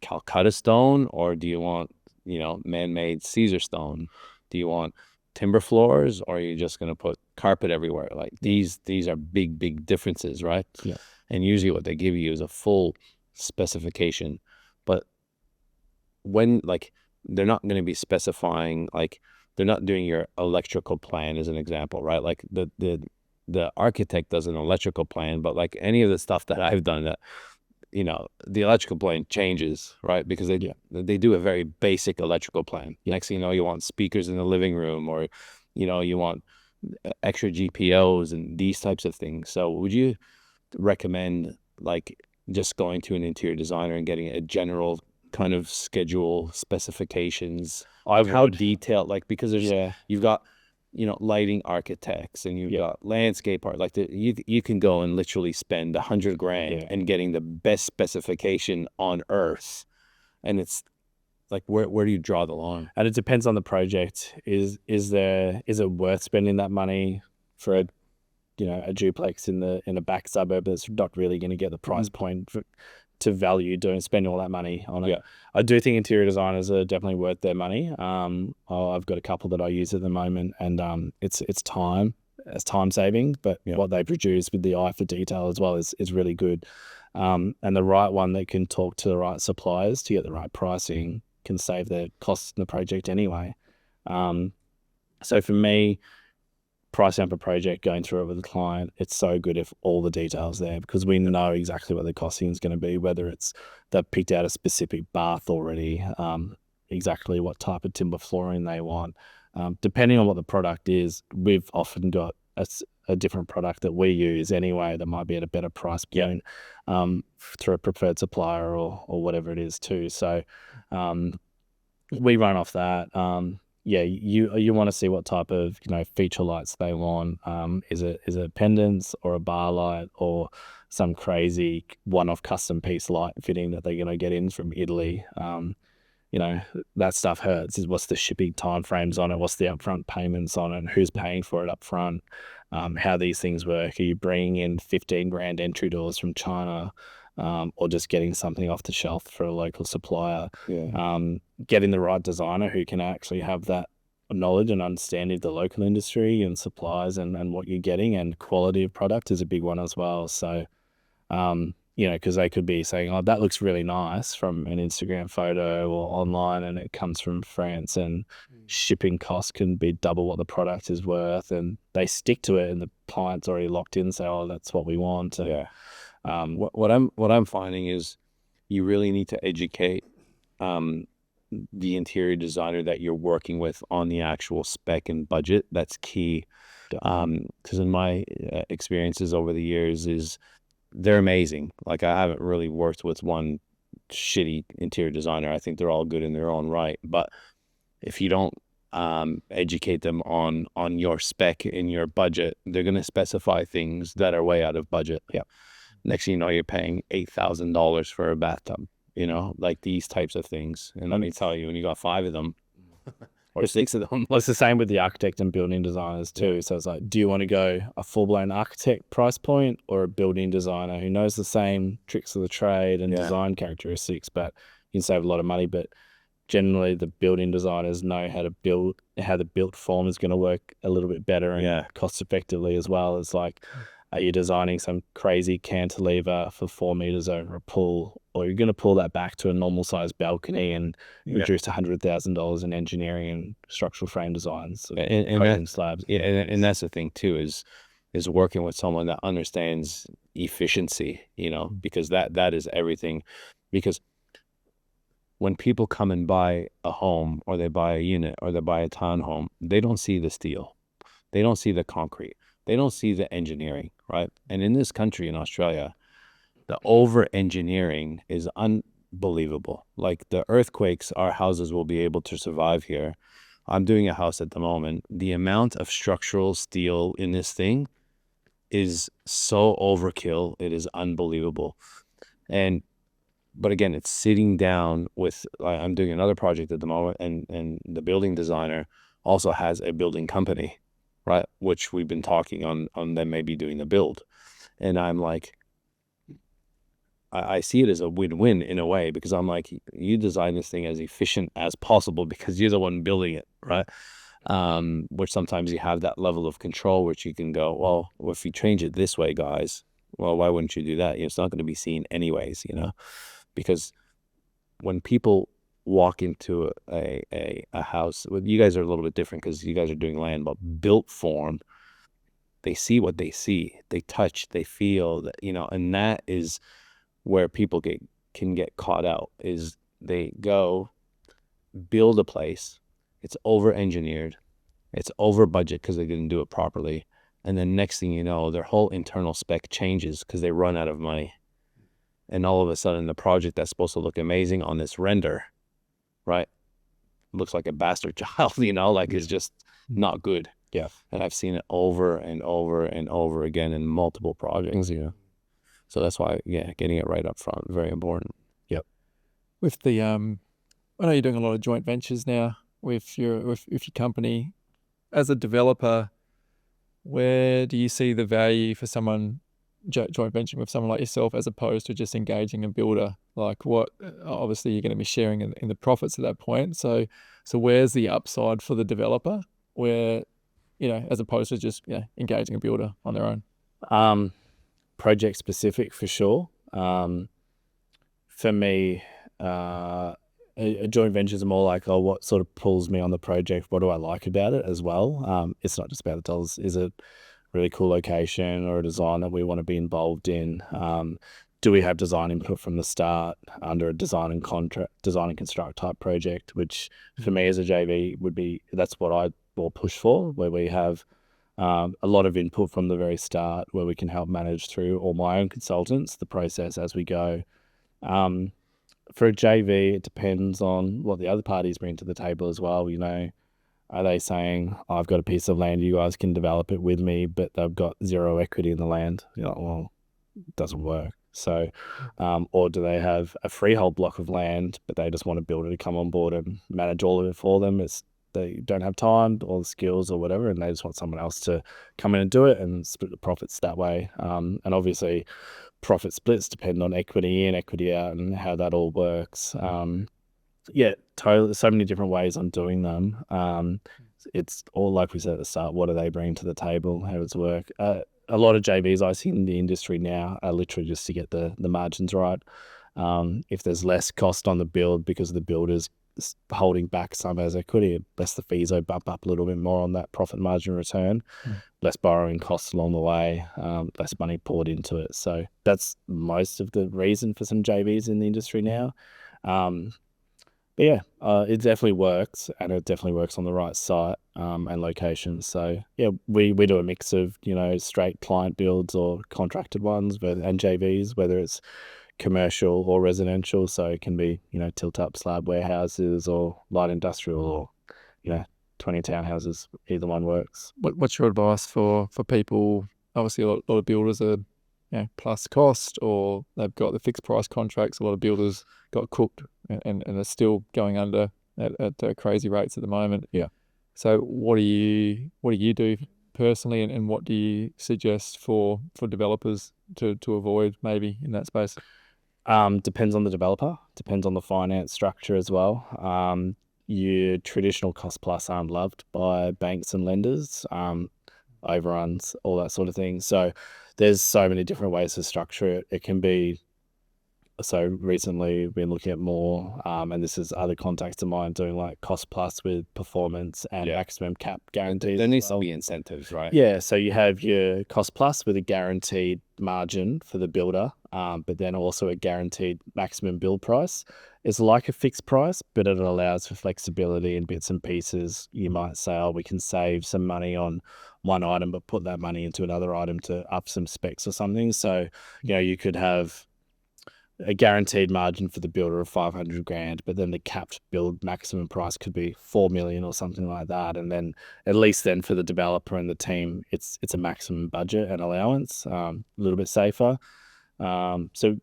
Speaker 1: Calcutta stone, or do you want, you know, man-made Caesar stone? Do you want timber floors, or are you just going to put carpet everywhere? Like these are big differences, right?
Speaker 2: Yeah.
Speaker 1: And usually what they give you is a full specification, but when like they're not going to be specifying, like they're not doing your electrical plan as an example, right? Like the architect does an electrical plan, but like any of the stuff that I've done, that, you know, the electrical plan changes, right? Because they do a very basic electrical plan. Next thing you know, you want speakers in the living room, or, you know, you want extra GPOs and these types of things. So would you recommend like just going to an interior designer and getting a general kind of schedule, specifications? How detailed, like, because there's you've got, you know, lighting architects and you've got landscape art, like you can go and literally spend $100,000 and getting the best specification on earth, and it's like where do you draw the line?
Speaker 2: And it depends on the project. Is it worth spending that money for a duplex in a back suburb that's not really going to get the price point to value spending all that money on it? I do think interior designers are definitely worth their money. I've got a couple that I use at the moment, and it's time saving, but what they produce with the eye for detail as well is really good. And the right one that can talk to the right suppliers to get the right pricing can save the costs in the project anyway. So for me, pricing up a project, going through it with the client, it's so good if all the details there, because we know exactly what the costing is going to be, whether it's they've picked out a specific bath already, exactly what type of timber flooring they want. Depending on what the product is, we've often got a different product that we use anyway that might be at a better price point through a preferred supplier or whatever it is too. So we run off that. You want to see what type of, you know, feature lights they want. Is it pendants or a bar light or some crazy one-off custom piece light fitting that they're going to get in from Italy? You know, that stuff hurts. What's the shipping time frames on it? What's the upfront payments on it? Who's paying for it up front? How these things work? Are you bringing in $15,000 entry doors from China? Or just getting something off the shelf for a local supplier? Getting the right designer who can actually have that knowledge and understanding of the local industry and supplies and what you're getting, and quality of product is a big one as well. So, you know, because they could be saying, oh, that looks really nice from an Instagram photo or online, and it comes from France, and shipping costs can be double what the product is worth, and they stick to it and the client's already locked in, so, oh, that's what we want.
Speaker 1: What I'm finding is you really need to educate the interior designer that you're working with on the actual spec and budget. That's key. Because in my experiences over the years is they're amazing. Like I haven't really worked with one shitty interior designer. I think they're all good in their own right. But if you don't educate them on your spec in your budget, they're going to specify things that are way out of budget.
Speaker 2: Yeah.
Speaker 1: Next thing you know, you're paying $8,000 for a bathtub, like these types of things. And let me tell you, when you got 5 of them or 6 of them,
Speaker 2: Well, it's the same with the architect and building designers too. So it's like, do you want to go a full-blown architect price point or a building designer who knows the same tricks of the trade and design characteristics, but you can save a lot of money. But generally, the building designers know how the built form is going to work a little bit better and cost effectively as well. It's like, are you designing some crazy cantilever for 4 meters over a pool, or you're going to pull that back to a normal sized balcony and reduce $100,000 in engineering and structural frame designs
Speaker 1: and
Speaker 2: slabs?
Speaker 1: Yeah, and that's the thing too, is working with someone that understands efficiency, because that is everything. Because when people come and buy a home, or they buy a unit, or they buy a townhome, they don't see the steel, they don't see the concrete, they don't see the engineering, right? And in this country, in Australia, the over-engineering is unbelievable. Like the earthquakes, our houses will be able to survive here. I'm doing a house at the moment. The amount of structural steel in this thing is so overkill. It is unbelievable. But again, it's sitting down with, I'm doing another project at the moment, and the building designer also has a building company, right? Which we've been talking on them maybe doing the build. And I'm like, I see it as a win-win in a way, because I'm like, you design this thing as efficient as possible because you're the one building it, right? Which sometimes you have that level of control, which you can go, well, if you change it this way, guys, well, why wouldn't you do that? It's not going to be seen anyways, because when people walk into a house, well, you guys are a little bit different because you guys are doing land, but built form, they see what they see, they touch, they feel that, and that is where people can get caught out, is they go build a place, it's over engineered, it's over budget because they didn't do it properly, and then next thing you know, their whole internal spec changes because they run out of money. And all of a sudden, the project that's supposed to look amazing on this render, right, looks like a bastard child, it's just not good.
Speaker 2: Yeah.
Speaker 1: And I've seen it over and over and over again in multiple projects, So that's why, getting it right up front, very important.
Speaker 2: Yep.
Speaker 4: With the, I know you're doing a lot of joint ventures now with your company. As a developer, where do you see the value for someone joint venturing with someone like yourself as opposed to just engaging a builder? Like, what, obviously you're going to be sharing in the profits at that point. So where's the upside for the developer, where, as opposed to just engaging a builder on their own?
Speaker 2: Project specific for sure. For me, a joint venture is more like, what sort of pulls me on the project? What do I like about it as well? It's not just about the dollars. Is it really cool location or a design that we want to be involved in? Do we have design input from the start under a design and construct type project, which for me as a JV that's what I will push for, where we have a lot of input from the very start, where we can help manage through all my own consultants, the process as we go. For a JV, it depends on what the other parties bring to the table as well. Are they saying, I've got a piece of land, you guys can develop it with me, but they've got zero equity in the land? Well, it doesn't work. So, or do they have a freehold block of land, but they just want a builder to come on board and manage all of it for them? They don't have time or the skills or whatever, and they just want someone else to come in and do it and split the profits that way. And obviously, profit splits depend on equity in, equity out, and how that all works. Totally. So many different ways on doing them. It's all like we said at the start. What do they bring to the table? How does it work? A lot of JVs I see in the industry now are literally just to get the margins right. If there's less cost on the build because the builder's holding back some as equity, less the fees bump up a little bit more on that profit margin return, less borrowing costs along the way, less money poured into it. So that's most of the reason for some JVs in the industry now. It definitely works, and it definitely works on the right site and location. So we do a mix of straight client builds or contracted ones, and JVs, whether it's commercial or residential. So it can be tilt up slab warehouses or light industrial or 20 townhouses. Either one works.
Speaker 4: What's your advice for people? Obviously, a lot of builders are plus cost, or they've got the fixed price contracts. A lot of builders got cooked and are still going under at crazy rates at the moment.
Speaker 2: Yeah.
Speaker 4: So what do you do personally, and what do you suggest for developers to avoid maybe in that space?
Speaker 2: Depends on the developer, depends on the finance structure as well. Your traditional cost plus aren't loved by banks and lenders, overruns, all that sort of thing. So there's so many different ways to structure it. It can be, so recently we've been looking at more, and this is other contacts of mine doing like cost plus with performance and maximum cap guarantees.
Speaker 1: There needs to be incentives, right?
Speaker 2: Yeah, so you have your cost plus with a guaranteed margin for the builder, but then also a guaranteed maximum build price. It's like a fixed price, but it allows for flexibility in bits and pieces. You might say, oh, we can save some money on one item, but put that money into another item to up some specs or something. So, you could have a guaranteed margin for the builder of 500 grand, but then the capped build maximum price could be 4 million or something like that. And then at least then for the developer and the team, it's a maximum budget and allowance, a little bit safer. So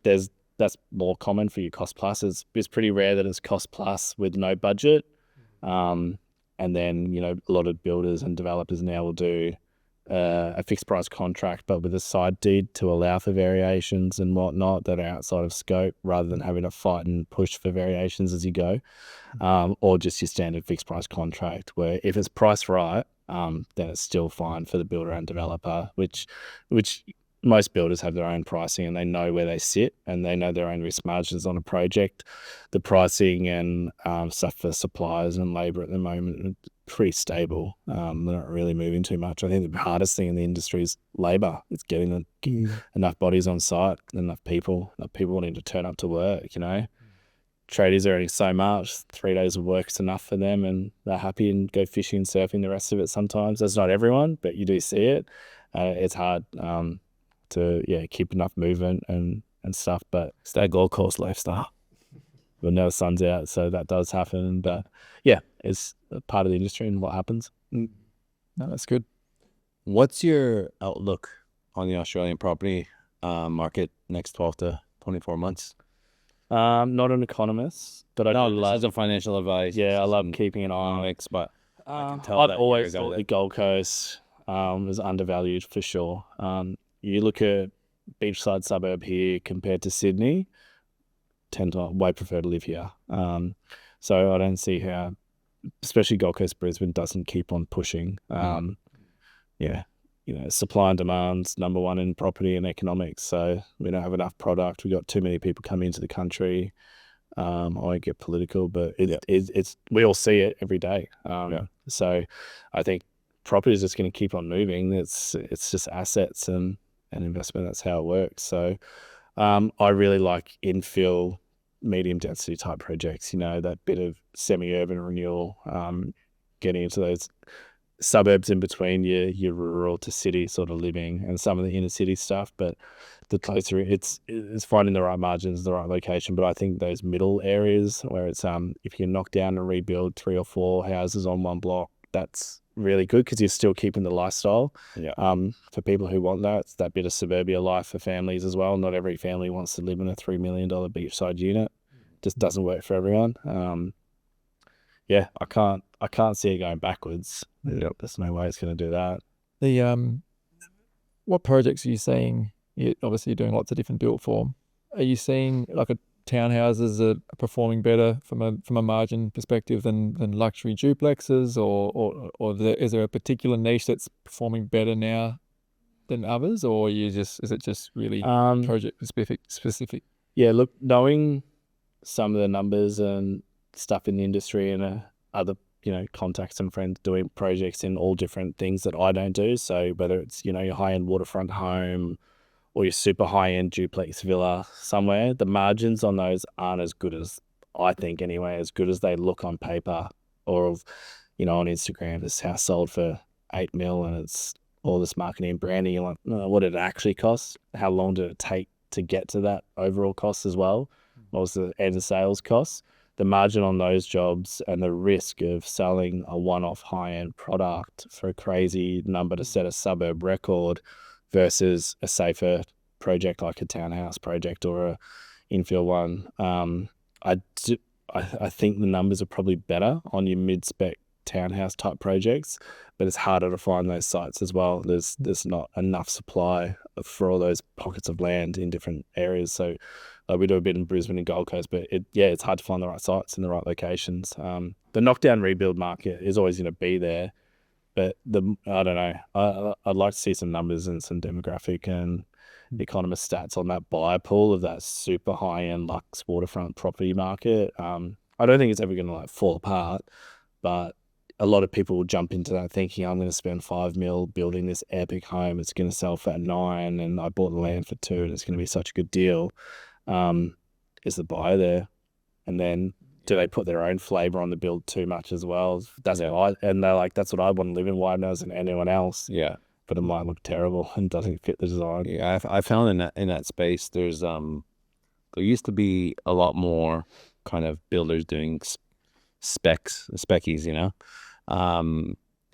Speaker 2: that's more common for your cost plus. It's pretty rare that it's cost plus with no budget. And then, a lot of builders and developers now will do a fixed price contract, but with a side deed to allow for variations and whatnot that are outside of scope, rather than having to fight and push for variations as you go, or just your standard fixed price contract, where if it's priced right, then it's still fine for the builder and developer, which most builders have their own pricing and they know where they sit and they know their own risk margins on a project. The pricing and stuff for suppliers and labour at the moment are pretty stable. They're not really moving too much. I think the hardest thing in the industry is labour. It's getting enough bodies on site, enough people wanting to turn up to work, Tradies are earning so much, 3 days of work is enough for them and they're happy and go fishing and surfing the rest of it sometimes. That's not everyone, but you do see it. It's hard to keep enough movement and stuff, but it's that Gold Coast lifestyle. But now the sun's out, so that does happen. But it's a part of the industry and what happens.
Speaker 4: No, that's good.
Speaker 1: What's your outlook on the Australian property market next 12 to 24 months?
Speaker 2: Not an economist, but I love
Speaker 1: as a financial advice.
Speaker 2: Yeah, I love keeping an eye on it.
Speaker 1: But
Speaker 2: I've always thought the Gold Coast was undervalued for sure. You look at beachside suburb here compared to Sydney, tend to way prefer to live here. So I don't see how, especially Gold Coast, Brisbane doesn't keep on pushing. Supply and demand's number one in property and economics. So we don't have enough product. We got too many people coming into the country. I won't get political, but it's we all see it every day. So I think property is just going to keep on moving. It's just assets and investment. That's how it works. So I really like infill, medium density type projects, that bit of semi-urban renewal, getting into those suburbs in between your rural to city sort of living and some of the inner city stuff. But the closer it's finding the right margins, the right location. But I think those middle areas where it's if you knock down and rebuild 3 or 4 houses on one block, that's really good because you're still keeping the lifestyle. For people who want that, it's that bit of suburbia life for families as well. Not every family wants to live in a $3 million beachside unit. Just doesn't work for everyone. I can't see it going backwards. There's no way it's going to do that.
Speaker 4: The what projects are you seeing? Obviously you're doing lots of different built form. Are you seeing like townhouses are performing better from a margin perspective than luxury duplexes, or is there a particular niche that's performing better now than others, or is it just really project specific?
Speaker 2: Yeah, look, knowing some of the numbers and stuff in the industry and other contacts and friends doing projects in all different things that I don't do. So whether it's your high-end waterfront home or your super high-end duplex villa somewhere, the margins on those aren't as good as, I think anyway, as good as they look on paper or on Instagram. This house sold for 8 mil and it's all this marketing and branding. You're like, no, what did it actually cost? How long did it take to get to that overall cost as well? What was the end sales cost? the margin on those jobs and the risk of selling a one-off high-end product for a crazy number to set a suburb record versus a safer project like a townhouse project or a infill one. I think the numbers are probably better on your mid-spec townhouse type projects, but it's harder to find those sites as well. There's not enough supply for all those pockets of land in different areas. So we do a bit in Brisbane and Gold Coast, but it's hard to find the right sites in the right locations. The knockdown rebuild market is always going to be there, but I don't know. I'd like to see some numbers and some demographic and economist stats on that buyer pool of that super high end luxe waterfront property market. I don't think it's ever going to fall apart, but a lot of people will jump into that thinking I'm going to spend $5 million building this epic home. It's going to sell for $9 million, and I bought the land for $2 million, and it's going to be such a good deal. Is the buyer there? And then do they put their own flavor on the build too much as well? And they're like, that's what I want to live in. Why doesn't anyone else?
Speaker 1: Yeah.
Speaker 2: But it might look terrible and doesn't fit the design.
Speaker 1: Yeah, I found in that space there used to be a lot more kind of builders doing speckies,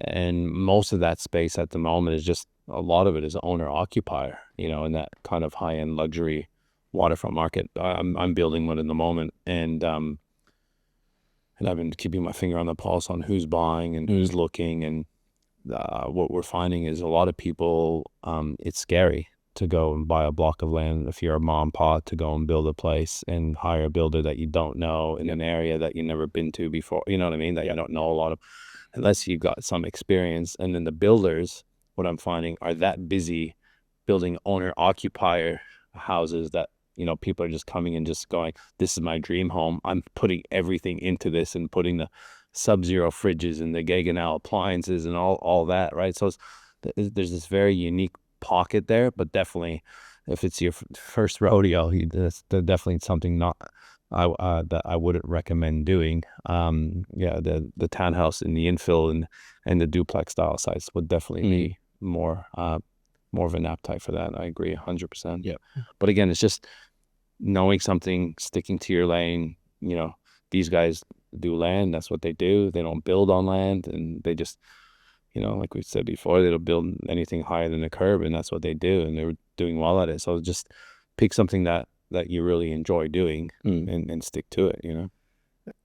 Speaker 1: and most of that space at the moment is just, a lot of it is owner occupier, in that kind of high end luxury waterfront market. I'm building one in the moment, and I've been keeping my finger on the pulse on who's buying and who's looking, and what we're finding is a lot of people, it's scary to go and buy a block of land if you're a mom pop, to go and build a place and hire a builder that you don't know in an area that you've never been to before, you know what I mean, that you don't know a lot of, unless you've got some experience. And then the builders, what I'm finding, are that busy building owner occupier houses that, people are just coming and just going, this is my dream home, I'm putting everything into this, and putting the sub-zero fridges and the Gaggenau appliances and all that, right? So there's this very unique pocket there, but definitely if it's your first rodeo, that's definitely something that I wouldn't recommend doing. The townhouse in the infill and the duplex style sites would definitely be more of an appetite for that. I agree 100%.
Speaker 2: Yeah.
Speaker 1: But again, it's just knowing something, sticking to your lane. These guys do land, that's what they do. They don't build on land, and they just, like we said before, they don't build anything higher than the curb, and that's what they do, and they're doing well at it. So just pick something that you really enjoy doing and stick to it.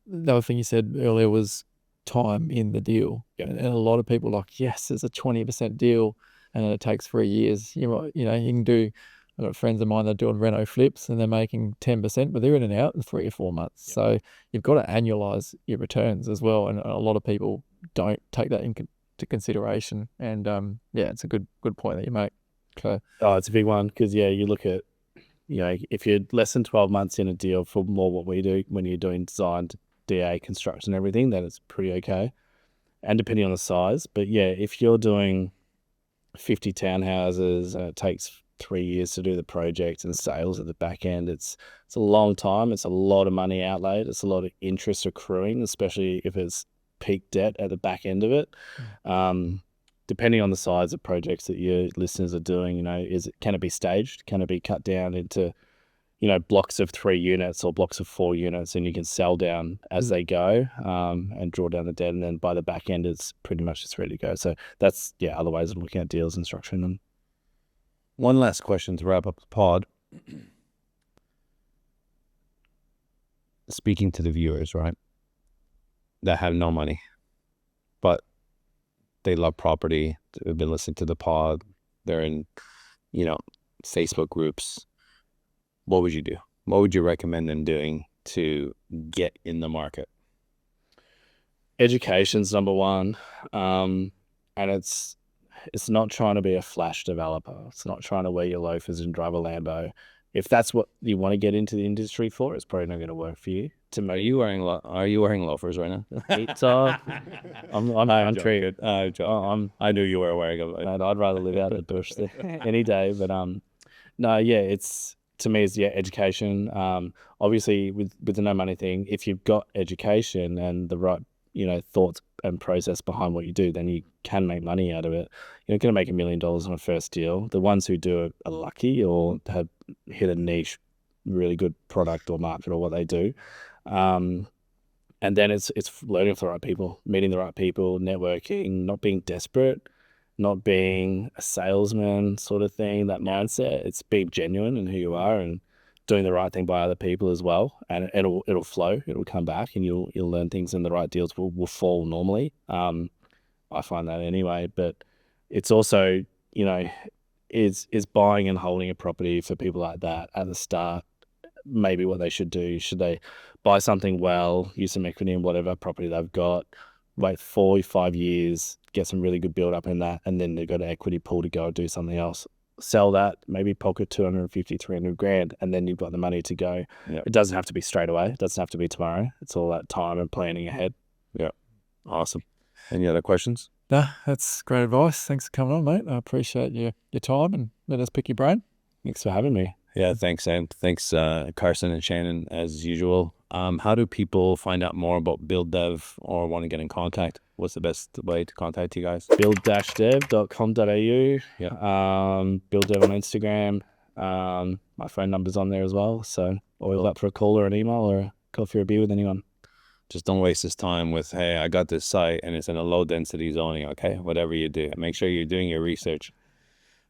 Speaker 4: The other thing you said earlier was time in the deal.
Speaker 2: Yeah.
Speaker 4: And a lot of people are like, yes, there's a 20% deal and then it takes 3 years. You can do, I've got friends of mine that are doing reno flips and they're making 10%, but they're in and out in 3 or 4 months. Yeah. So you've got to annualize your returns as well. And a lot of people don't take that into consideration. And it's a good point that you make. Okay.
Speaker 2: Oh, it's a big one because, you look at, if you're less than 12 months in a deal for more what we do when you're doing design, DA, construction, and everything, then it's pretty okay. And depending on the size. But if you're doing 50 townhouses and it takes 3 years to do the project and sales at the back end, it's a long time. It's a lot of money outlaid. It's a lot of interest accruing, especially if it's peak debt at the back end of it. Depending on the size of projects that your listeners are doing, can it be staged? Can it be cut down into, blocks of 3 units or blocks of 4 units, and you can sell down as they go and draw down the debt, and then by the back end it's pretty much just ready to go. So that's other ways of looking at deals and structuring them.
Speaker 1: One last question to wrap up the pod. Speaking to the viewers, right, that have no money, but they love property, they've been listening to the pod, they're in, Facebook groups. What would you do? What would you recommend them doing to get in the market?
Speaker 2: Education's number one. And it's not trying to be a flash developer. It's not trying to wear your loafers and drive a Lambo. If that's what you want to get into the industry for, it's probably not going to work for you.
Speaker 1: Are you wearing loafers right now?
Speaker 2: I'm treated.
Speaker 1: I knew you were wearing them.
Speaker 2: I'd rather live out of the bush any day. But it's, to me, it's education. Obviously, with the no money thing, if you've got education and the right thoughts and process behind what you do, then you can make money out of it. You're not going to make $1 million on a first deal. The ones who do it are lucky or have hit a niche, really good product or market or what they do. And then it's learning with the right people, meeting the right people, networking, not being desperate, not being a salesman sort of thing, that mindset. It's being genuine in who you are and doing the right thing by other people as well. And it'll flow, it'll come back, and you'll learn things, and the right deals will fall normally. I find that anyway. But it's also, you know, is buying and holding a property for people like that at the start maybe what they should do. Should they buy something well, use some equity in whatever property they've got, wait 4 or 5 years, get some really good build up in that, and then they've got an equity pool to go and do something else. Sell that, maybe pocket 250, 300 grand, and then you've got the money to go.
Speaker 1: Yep.
Speaker 2: It doesn't have to be straight away. It doesn't have to be tomorrow. It's all that time and planning ahead.
Speaker 1: Yeah. Awesome. Any other questions?
Speaker 4: Nah, that's great advice. Thanks for coming on, mate. I appreciate your time and let us pick your brain.
Speaker 2: Thanks for having me.
Speaker 1: Yeah, thanks, Sam. Thanks, Carson and Shannon, as usual. How do people find out more about BuildDev or want to get in contact? What's the best way to contact you guys?
Speaker 2: build-dev.com.au.
Speaker 1: Yeah.
Speaker 2: BuildDev on Instagram. My phone number's on there as well. So always up for a call or an email or a coffee or a beer with anyone.
Speaker 1: Just don't waste this time with, hey, I got this site and it's in a low density zoning. Okay, whatever you do, make sure you're doing your research.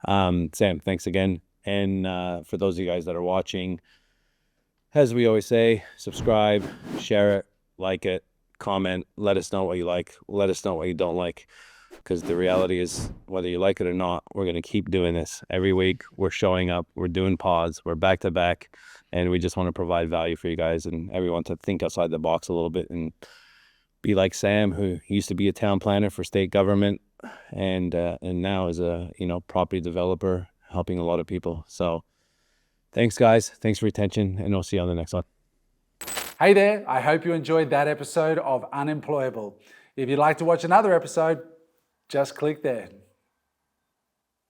Speaker 1: Sam, thanks again. And for those of you guys that are watching, as we always say, subscribe, share it, like it, comment, let us know what you like, let us know what you don't like, because the reality is, whether you like it or not, we're going to keep doing this every week. We're showing up, we're doing pods, we're back to back, and we just want to provide value for you guys and everyone to think outside the box a little bit and be like Sam, who used to be a town planner for state government and now is a property developer helping a lot of people. So thanks, guys. Thanks for your attention, and we'll see you on the next one.
Speaker 6: Hey there, I hope you enjoyed that episode of Unemployable. If you'd like to watch another episode, just click there.